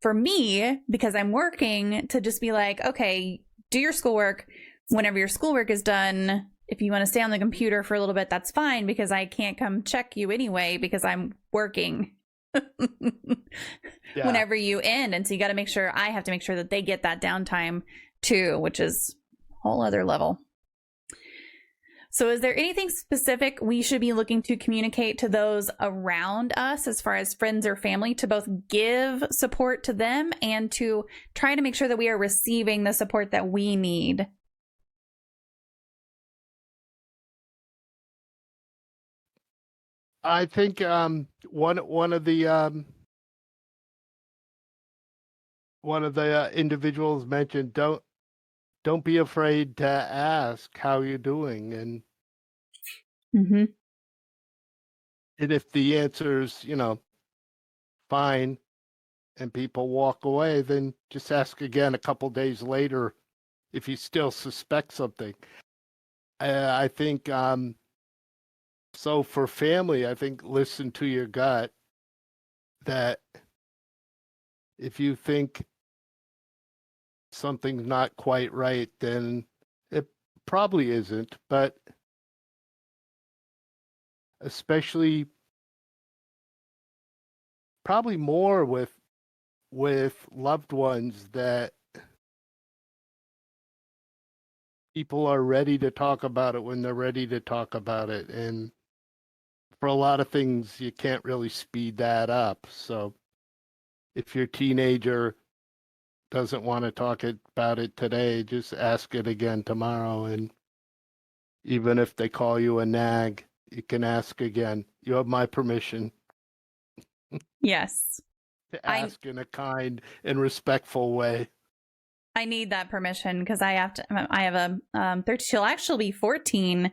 for me, because I'm working, to just be like, okay, do your schoolwork. Whenever your schoolwork is done, if you want to stay on the computer for a little bit, that's fine, because I can't come check you anyway because I'm working whenever you end. And so you got to make sure, I have to make sure that they get that downtime too, which is a whole other level. So is there anything specific we should be looking to communicate to those around us as far as friends or family, to both give support to them and to try to make sure that we are receiving the support that we need? I think one of the individuals mentioned, don't be afraid to ask how you're doing, and if the answer's fine, and people walk away, then just ask again a couple days later if you still suspect something. I think so for family, I think listen to your gut, that if you think something's not quite right, then it probably isn't. But especially probably more with loved ones, that people are ready to talk about it when they're ready to talk about it. And for a lot of things, you can't really speed that up. So if your teenager doesn't want to talk about it today, just ask it again tomorrow. And even if they call you a nag, you can ask again. You have my permission. Yes. To ask in a kind and respectful way. I need that permission, because I have a 13, she'll actually be 14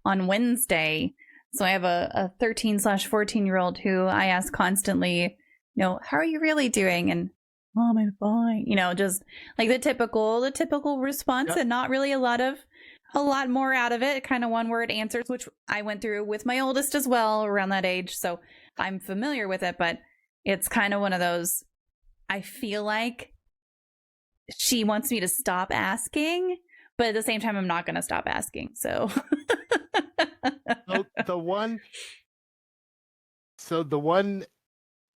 on Wednesday. So I have a 13/14-year-old who I ask constantly, how are you really doing? And Mom, I'm fine. Just like the typical response, and not really a lot of a lot more out of it, kind of one word answers, which I went through with my oldest as well around that age. So I'm familiar with it, but it's kind of one of those, I feel like she wants me to stop asking, but at the same time, I'm not going to stop asking. So The one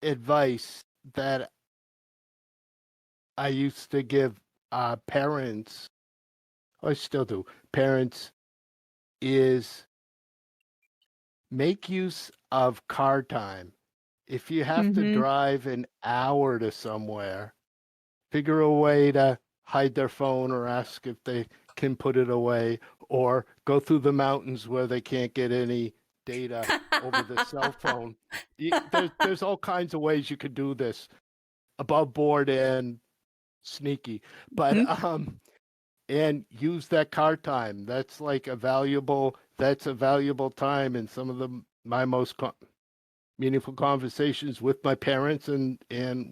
advice that I used to give parents, I still do, parents, is make use of car time. If you have to drive an hour to somewhere, figure a way to hide their phone or ask if they can put it away, or go through the mountains where they can't get any data over the cell phone. There's all kinds of ways you could do this, above board and sneaky, but and use that car time. That's like a valuable time. And some of my most meaningful conversations with my parents and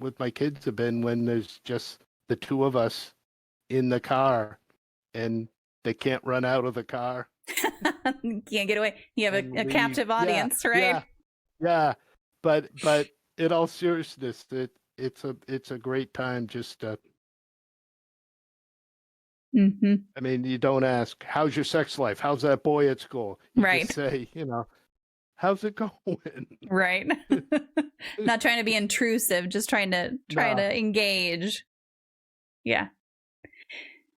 with my kids have been when there's just the two of us in the car and they can't run out of the car. Can't get away. You have a captive audience, right? Yeah. But in all seriousness, it's a great time just to. I mean, you don't ask, how's your sex life? How's that boy at school? You Right. just say, how's it going? Right. Not trying to be intrusive, just trying to engage. Yeah.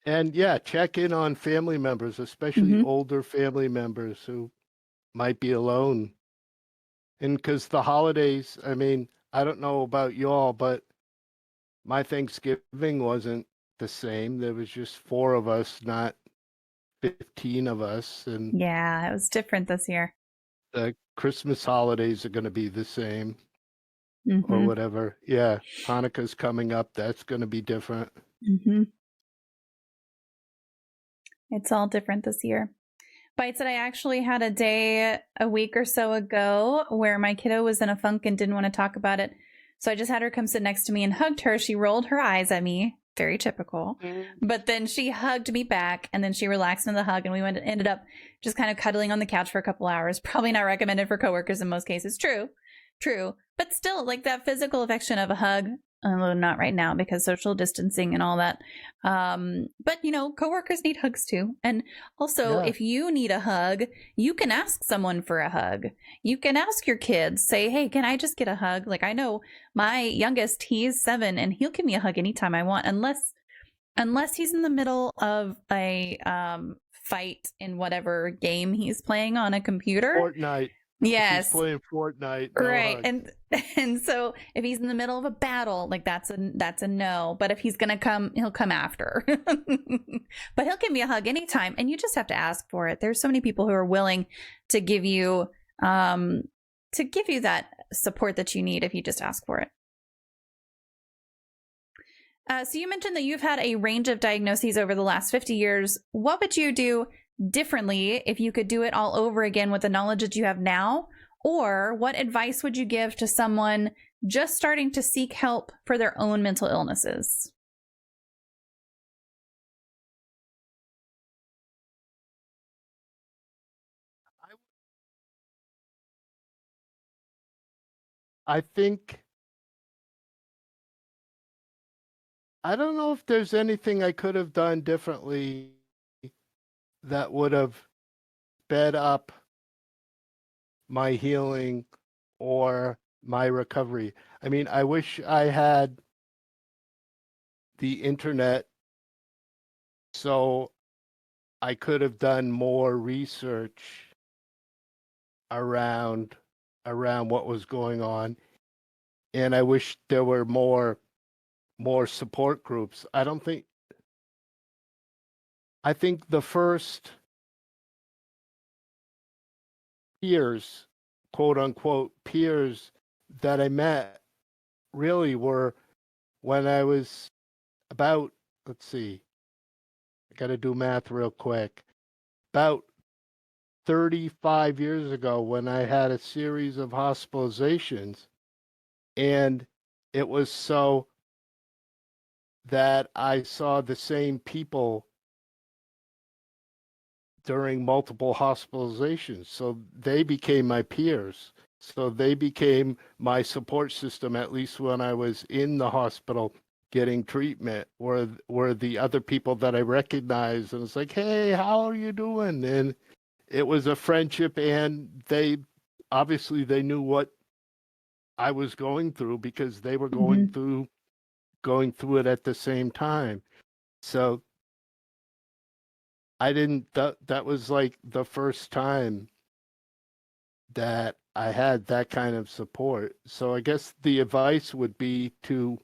And yeah, check in on family members, especially older family members who might be alone. And because the holidays, I mean, I don't know about y'all, but my Thanksgiving wasn't the same. There was just 4 of us, not 15 of us. And yeah, it was different this year. The Christmas holidays are going to be the same or whatever. Yeah, Hanukkah's coming up. That's going to be different. It's all different this year. Bite said I actually had a day a week or so ago where my kiddo was in a funk and didn't want to talk about it. So I just had her come sit next to me and hugged her. She rolled her eyes at me. Very typical. But then she hugged me back and then she relaxed in the hug and we ended up just kind of cuddling on the couch for a couple hours. Probably not recommended for coworkers in most cases. True. But still, like that physical affection of a hug, not right now because social distancing and all that. But coworkers need hugs too. And also if you need a hug, you can ask someone for a hug. You can ask your kids, say, hey, can I just get a hug? Like I know my youngest, he's 7 and he'll give me a hug anytime I want, unless he's in the middle of a fight in whatever game he's playing on a computer. Fortnite. Yes. He's playing Fortnite. Right. And so if he's in the middle of a battle, like that's a no. But if he's going to come, he'll come after. But he'll give me a hug anytime. And you just have to ask for it. There's so many people who are willing to give you that support that you need if you just ask for it. So you mentioned that you've had a range of diagnoses over the last 50 years. What would you do differently if you could do it all over again with the knowledge that you have now? Or what advice would you give to someone just starting to seek help for their own mental illnesses? I think, I don't know if there's anything I could have done differently that would have sped up my healing or my recovery. I mean, I wish I had the internet so I could have done more research around what was going on. And I wish there were more support groups. I think the first peers, quote unquote, peers that I met really were when I was about, let's see, I got to do math real quick, about 35 years ago when I had a series of hospitalizations. And it was so that I saw the same people during multiple hospitalizations. So they became my peers. So they became my support system, at least when I was in the hospital getting treatment, were the other people that I recognized. And it's like, hey, how are you doing? And it was a friendship, and they obviously they knew what I was going through because they were going through it at the same time. So I didn't that was like the first time that I had that kind of support. So I guess the advice would be to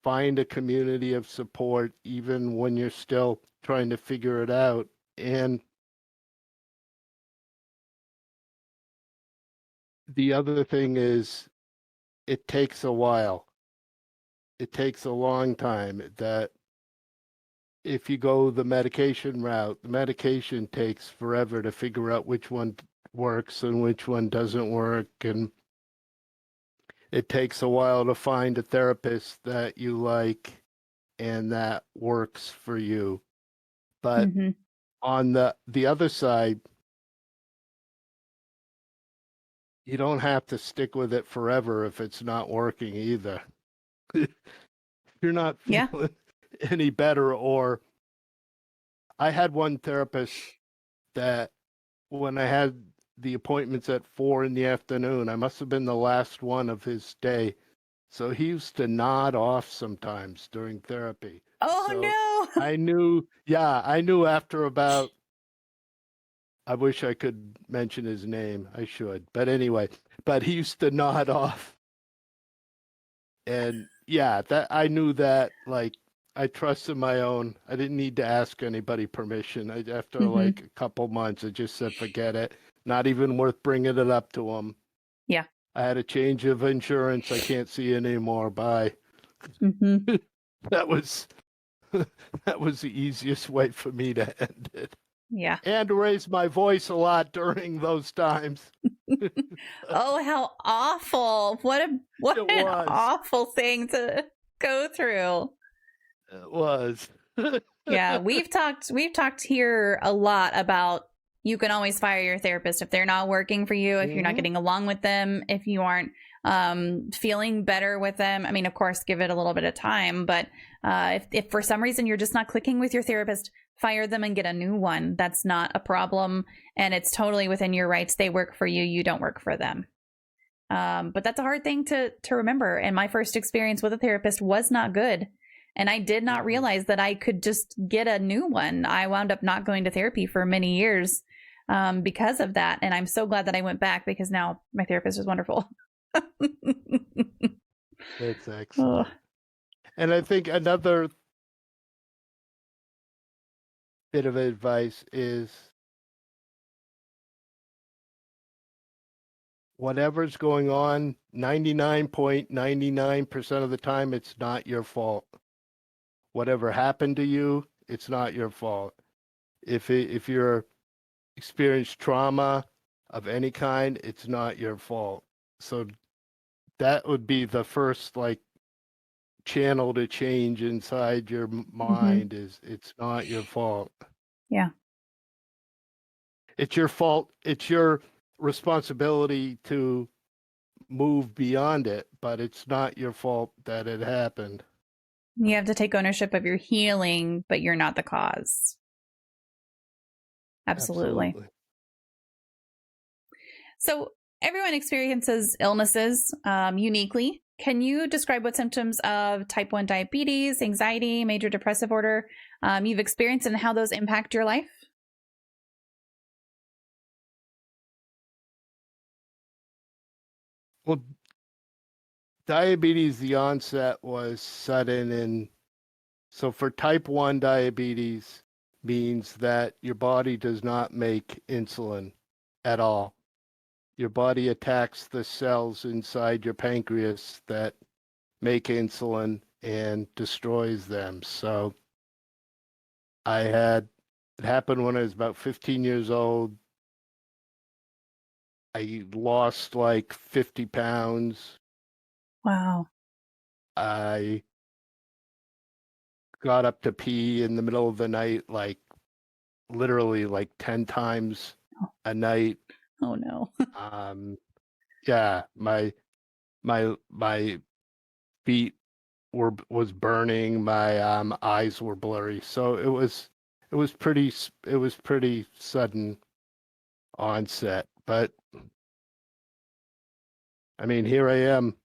find a community of support even when you're still trying to figure it out. And the other thing is it takes a while. It takes a long time. That if you go the medication route, the medication takes forever to figure out which one works and which one doesn't work. And it takes a while to find a therapist that you like and that works for you. But on the other side, you don't have to stick with it forever if it's not working either. You're not feeling any better. Or I had one therapist that when I had the appointments at 4 p.m, I must have been the last one of his day. So he used to nod off sometimes during therapy. Oh, So no. I knew after about, I wish I could mention his name. I should. But anyway, but he used to nod off. And yeah, that I knew that, like, I trusted my own. I didn't need to ask anybody permission. After like a couple months, I just said, forget it. Not even worth bringing it up to him. Yeah. I had a change of insurance. I can't see you anymore. Bye. That was the easiest way for me to end it. Yeah. And to raise my voice a lot during those times. Oh, how awful. What an awful thing to go through. It was. Yeah, we've talked here a lot about you can always fire your therapist if they're not working for you, if you're not getting along with them, if you aren't feeling better with them. I mean, of course, give it a little bit of time, but if for some reason you're just not clicking with your therapist, fire them and get a new one. That's not a problem, and it's totally within your rights. They work for you, you don't work for them. But that's a hard thing to remember. And my first experience with a therapist was not good. And I did not realize that I could just get a new one. I wound up not going to therapy for many years because of that. And I'm so glad that I went back because now my therapist is wonderful. That's excellent. And I think another bit of advice is whatever's going on, 99.99% of the time, it's not your fault. Whatever happened to you, it's not your fault. If you're experienced trauma of any kind, it's not your fault. So that would be the first like channel to change inside your mind is it's not your fault. Yeah. It's your fault. It's your responsibility to move beyond it, but it's not your fault that it happened. You have to take ownership of your healing, but you're not the cause. Absolutely. So everyone experiences illnesses uniquely. Can you describe what symptoms of type 1 diabetes, anxiety, major depressive order you've experienced and how those impact your life? Well, diabetes, the onset was sudden. And so for type 1 diabetes means that your body does not make insulin at all. Your body attacks the cells inside your pancreas that make insulin and destroys them. So it happened when I was about 15 years old. I lost like 50 pounds. Wow. I got up to pee in the middle of the night like literally like 10 times a night. Oh no. Yeah, my feet was burning, my eyes were blurry. So it was pretty sudden onset. But I mean, here I am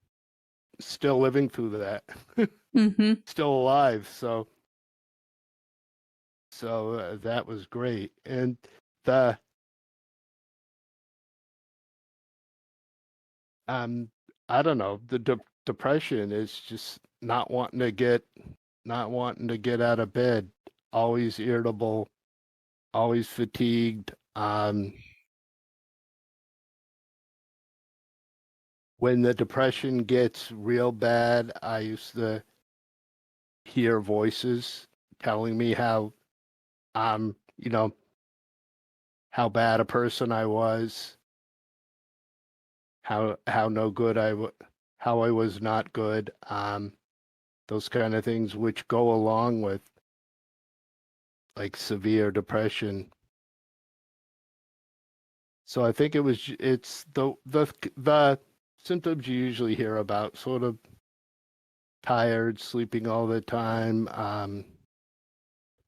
still living through that. Mm-hmm. Still alive. That was great. And the I don't know, the depression is just not wanting to get out of bed, always irritable, always fatigued. When the depression gets real bad, I used to hear voices telling me you know, how bad a person I was, how no good how I was not good. Those kind of things which go along with like severe depression. So I think it's the symptoms you usually hear about, sort of tired, sleeping all the time.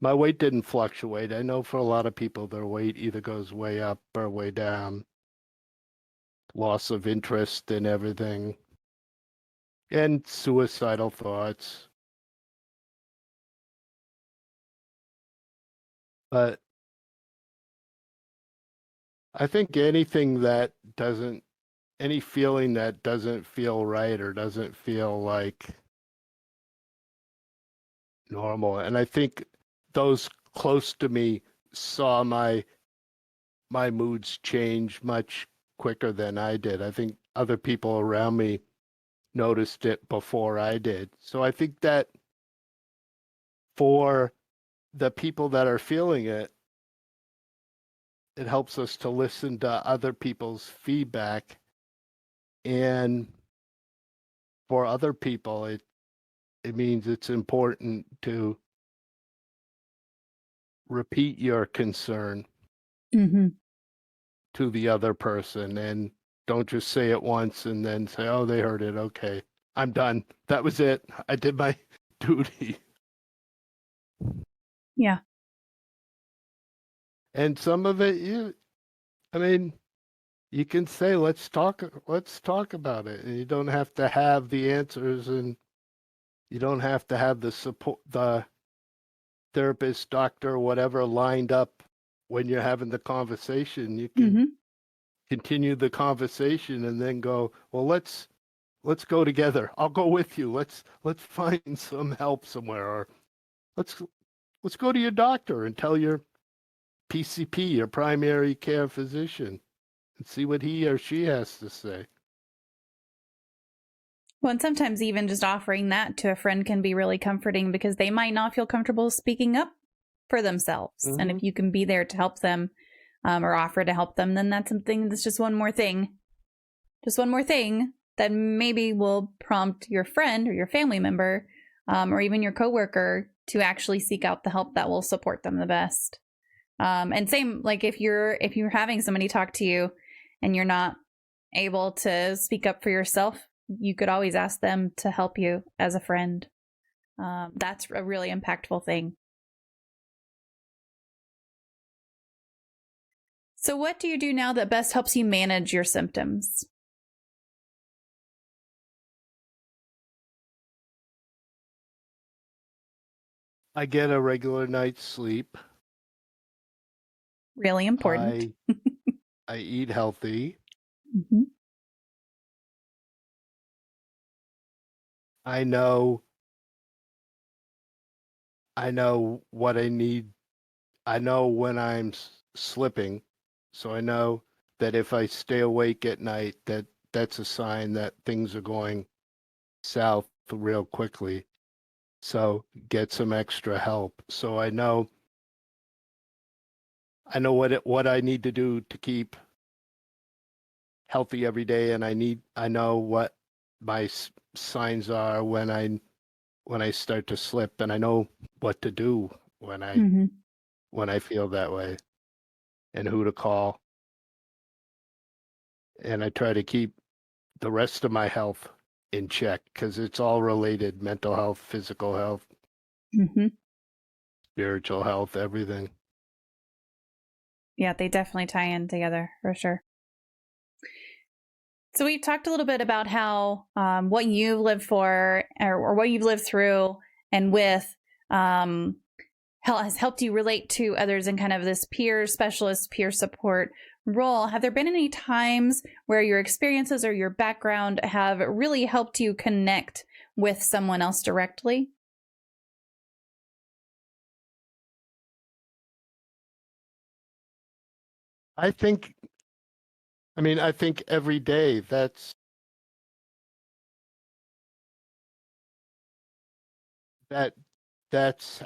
My weight didn't fluctuate. I know for a lot of people, their weight either goes way up or way down. Loss of interest in everything, and suicidal thoughts. But I think any feeling that doesn't feel right or doesn't feel like normal, and I think those close to me saw my moods change much quicker than I did. I think other people around me noticed it before I did. So I think that for the people that are feeling it, it helps us to listen to other people's feedback. And for other people, it means it's important to repeat your concern Mm-hmm. to the other person, and don't just say it once and then say, oh, they heard it. Okay, I'm done. That was it. I did my duty. Yeah. And some of it, I mean, you can say, let's talk about it. And you don't have to have the answers, and you don't have to have the support, the therapist, doctor, whatever lined up when you're having the conversation. You can Mm-hmm. continue the conversation and then go, well, let's go together. I'll go with you. Let's find some help somewhere, or let's let's go to your doctor and tell your PCP, your primary care physician, and see what he or she has to say. Well, and sometimes even just offering that to a friend can be really comforting because they might not feel comfortable speaking up for themselves. Mm-hmm. And if you can be there to help them or offer to help them, then that's something that's just one more thing. Just one more thing that maybe will prompt your friend or your family member or even your coworker to actually seek out the help that will support them the best. And same, like if you're having somebody talk to you and you're not able to speak up for yourself, you could always ask them to help you as a friend. That's a really impactful thing. So what do you do now that best helps you manage your symptoms? I get a regular night's sleep. Really important. I eat healthy. Mm-hmm. I know what I need. I know when I'm slipping. So I know that if I stay awake at night, that's a sign that things are going south real quickly. So get some extra help. So I know what I need to do to keep healthy every day, and I know what my signs are when I start to slip, and I know what to do when I Mm-hmm. when I feel that way and who to call. And I try to keep the rest of my health in check because it's all related: mental health, physical health, Mm-hmm. spiritual health, everything. Yeah, they definitely tie in together for sure. So we talked a little bit about how what you've lived for or what you've lived through and with has helped you relate to others in kind of this peer specialist, peer support role. Have there been any times where your experiences or your background have really helped you connect with someone else directly? I think every day that's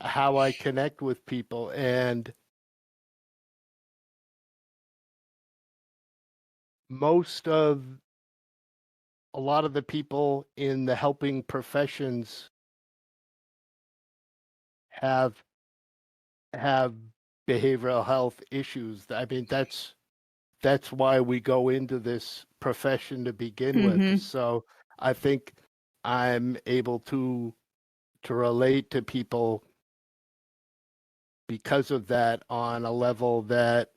how I connect with people. And a lot of the people in the helping professions have behavioral health issues. I mean, that's why we go into this profession to begin Mm-hmm. with. So I think I'm able to relate to people because of that on a level that,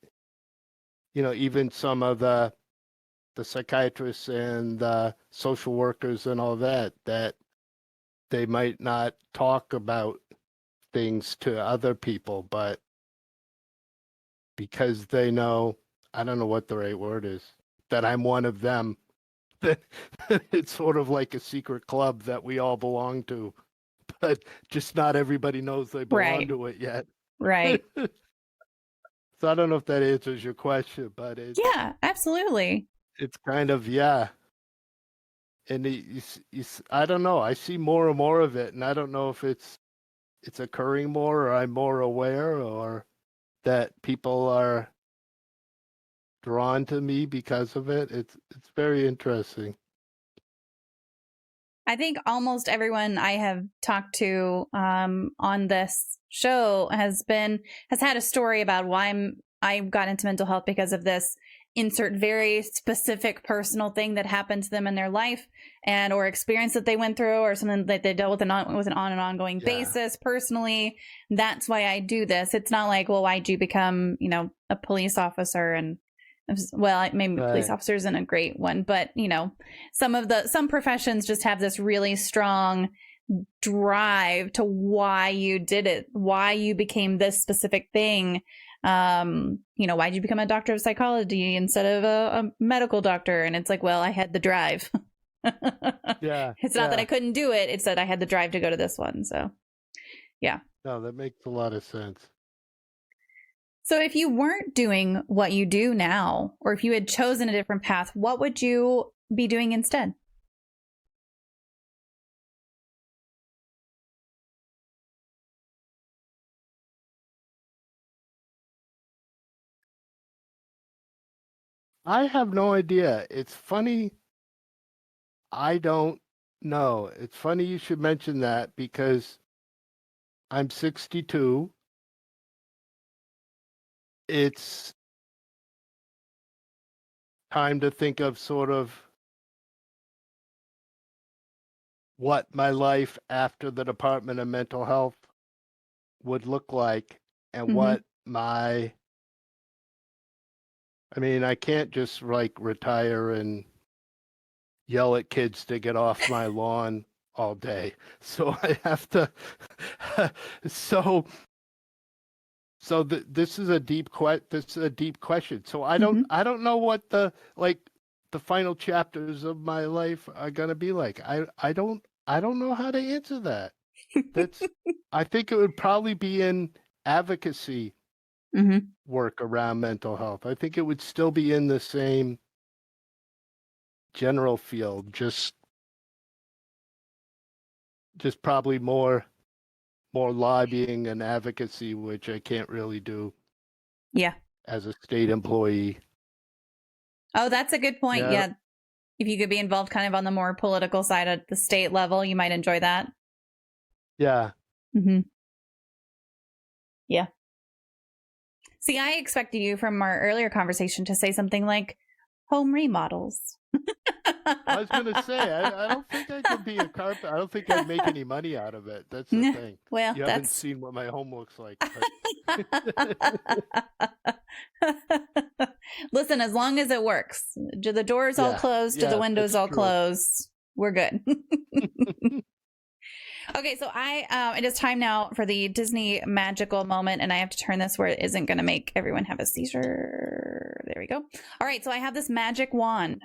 even some of the psychiatrists and the social workers and all that they might not talk about things to other people, but because they know, I don't know what the right word is, that I'm one of them, it's sort of like a secret club that we all belong to, but just not everybody knows they belong Right. to it yet. Right. So I don't know if that answers your question, but Yeah, absolutely. it's kind of, yeah. And I don't know. I see more and more of it, and I don't know if it's occurring more, or I'm more aware, or that people are drawn to me because of it. It's very interesting. I think almost everyone I have talked to on this show has had a story about why I got into mental health because of this insert very specific personal thing that happened to them in their life and or experience that they went through or something that they dealt with with an on and ongoing basis personally. That's why I do this. It's not like, well, why'd you become, a police officer? And well, maybe police officer isn't a great one, but some professions just have this really strong drive to why you did it, why you became this specific thing. Why'd you become a doctor of psychology instead of a medical doctor? And it's like, well, I had the drive. Yeah. It's not that I couldn't do it. It's that I had the drive to go to this one. So, yeah. No, that makes a lot of sense. So if you weren't doing what you do now, or if you had chosen a different path, what would you be doing instead? I have no idea. It's funny. I don't know. It's funny you should mention that because I'm 62. It's time to think of sort of what my life after the Department of Mental Health would look like and what I can't just like retire and yell at kids to get off my lawn all day. So I have to this is a deep question. So I don't know what the final chapters of my life are going to be like. I don't know how to answer that. I think it would probably be in advocacy work around mental health. I think it would still be in the same general field, just probably more lobbying and advocacy, which I can't really do. Yeah. As a state employee. Oh, that's a good point. Yeah. If you could be involved kind of on the more political side at the state level, you might enjoy that. Yeah. Yeah. See, I expected you from our earlier conversation to say something like home remodels. I was going to say, I don't think I could be a carpenter. I don't think I'd make any money out of it. That's the thing. Well, You haven't seen what my home looks like. But... Listen, as long as it works. Do the doors all closed? Do the windows all closed? We're good. Okay, so it is time now for the Disney magical moment, and I have to turn this where it isn't going to make everyone have a seizure. There we go. All right, so I have this magic wand,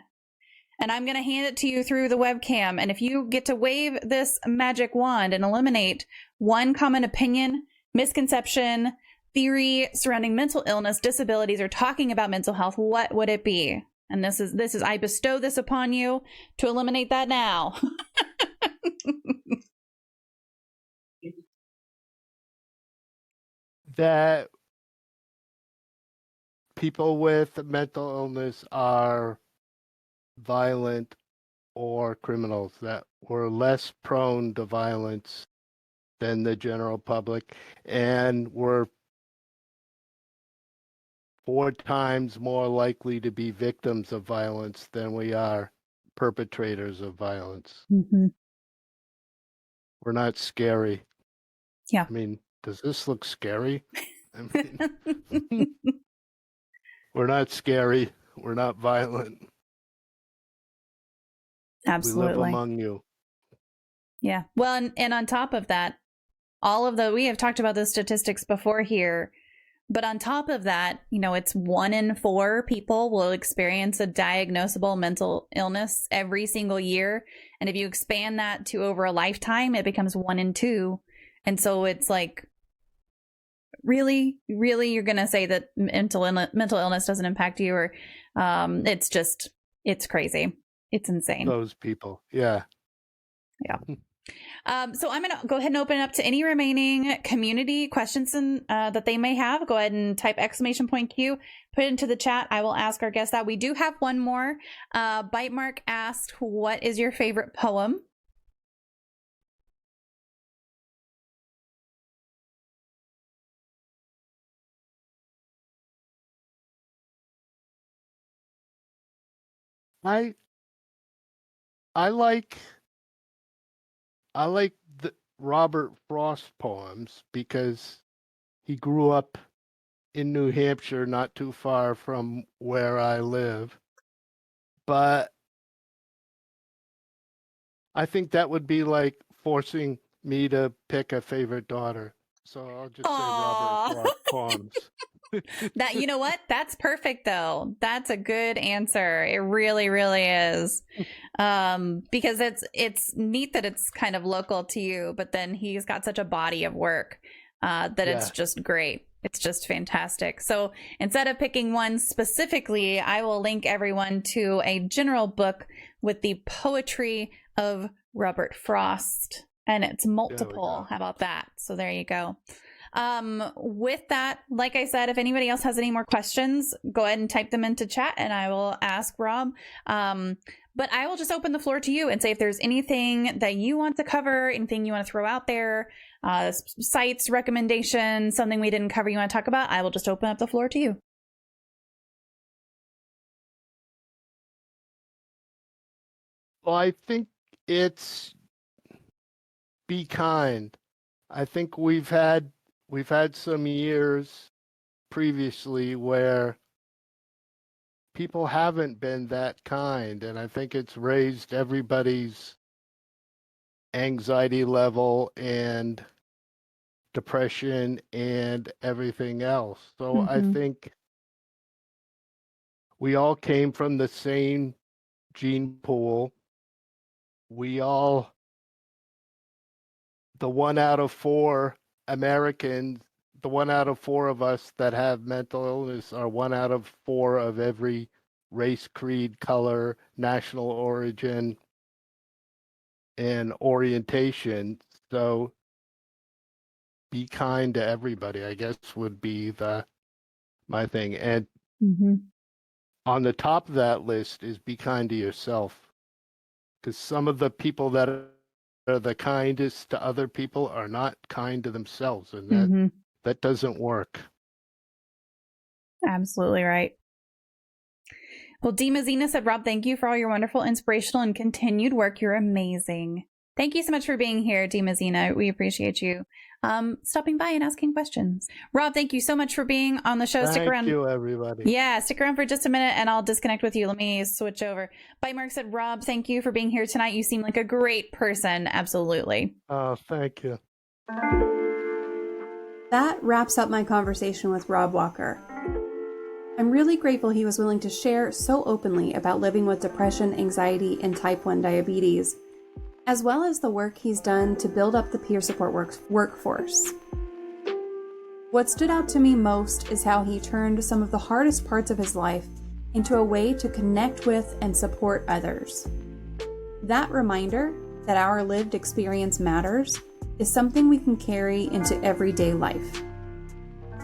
and I'm going to hand it to you through the webcam, and if you get to wave this magic wand and eliminate one common opinion, misconception, theory surrounding mental illness, disabilities, or talking about mental health, what would it be? And this is I bestow this upon you to eliminate that now. That people with mental illness are violent or criminals, that we're less prone to violence than the general public, and we're 4 times more likely to be victims of violence than we are perpetrators of violence. Mm-hmm. We're not scary. Yeah. I mean, does this look scary? I mean, we're not scary. We're not violent. Absolutely. We live among you. Yeah. Well, and on top of that, we have talked about the statistics before here, but on top of that, it's 1 in 4 people will experience a diagnosable mental illness every single year. And if you expand that to over a lifetime, it becomes 1 in 2. And so it's like, really, you're going to say that mental illness doesn't impact you, or it's crazy. It's insane. Those people. Yeah. Yeah. So I'm going to go ahead and open it up to any remaining community questions that they may have. Go ahead and type !Q, put it into the chat. I will ask our guests that. We do have one more. Bite Mark asked, what is your favorite poem? I like the Robert Frost poems because he grew up in New Hampshire, not too far from where I live. But I think that would be like forcing me to pick a favorite daughter. So I'll just say Robert Frost poems. That, you know what? That's perfect though. That's a good answer. It really, really is. Because it's neat that it's kind of local to you, but then he's got such a body of work that it's just great. It's just fantastic. So instead of picking one specifically, I will link everyone to a general book with the poetry of Robert Frost, and it's multiple. How about that? So there you go. With that, like I said, if anybody else has any more questions, go ahead and type them into chat and I will ask Rob. But I will just open the floor to you and say if there's anything that you want to cover, anything you want to throw out there, sites, recommendations, something we didn't cover you want to talk about, I will just open up the floor to you. Well, I think it's be kind. I think we've had some years previously where people haven't been that kind, and I think it's raised everybody's anxiety level and depression and everything else. So I think we all came from the same gene pool. The 1 out of 4 Americans, the 1 out of 4 of us that have mental illness are 1 out of 4 of every race, creed, color, national origin, and orientation. So be kind to everybody, I guess, would be my thing. And on the top of that list is be kind to yourself. Because some of the people that are the kindest to other people are not kind to themselves, and that doesn't work. Absolutely right. Well, Dee Mazzina said, Rob, thank you for all your wonderful, inspirational, and continued work. You're amazing. Thank you so much for being here, Dee Mazzina. We appreciate you stopping by and asking questions. Rob, thank you so much for being on the show. Stick around. Thank you, everybody. Yeah, stick around for just a minute and I'll disconnect with you. Let me switch over. Bite Mark said, Rob, thank you for being here tonight. You seem like a great person. Absolutely. Oh, thank you. That wraps up my conversation with Rob Walker. I'm really grateful he was willing to share so openly about living with depression, anxiety, and type 1 diabetes, as well as the work he's done to build up the peer support workforce. What stood out to me most is how he turned some of the hardest parts of his life into a way to connect with and support others. That reminder that our lived experience matters is something we can carry into everyday life.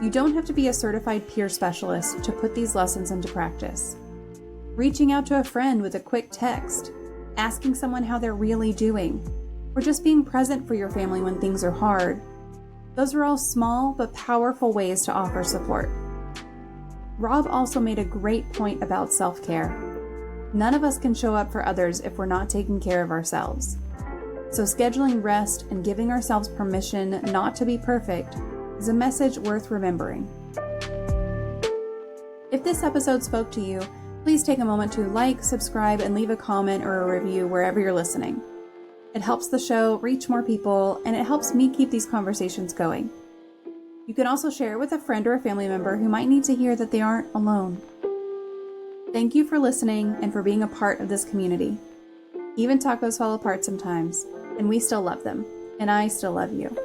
You don't have to be a certified peer specialist to put these lessons into practice. Reaching out to a friend with a quick text, asking someone how they're really doing, or just being present for your family when things are hard. Those are all small but powerful ways to offer support. Rob also made a great point about self-care. None of us can show up for others if we're not taking care of ourselves. So scheduling rest and giving ourselves permission not to be perfect is a message worth remembering. If this episode spoke to you, please take a moment to like, subscribe, and leave a comment or a review wherever you're listening. It helps the show reach more people, and it helps me keep these conversations going. You can also share it with a friend or a family member who might need to hear that they aren't alone. Thank you for listening and for being a part of this community. Even tacos fall apart sometimes, and we still love them, and I still love you.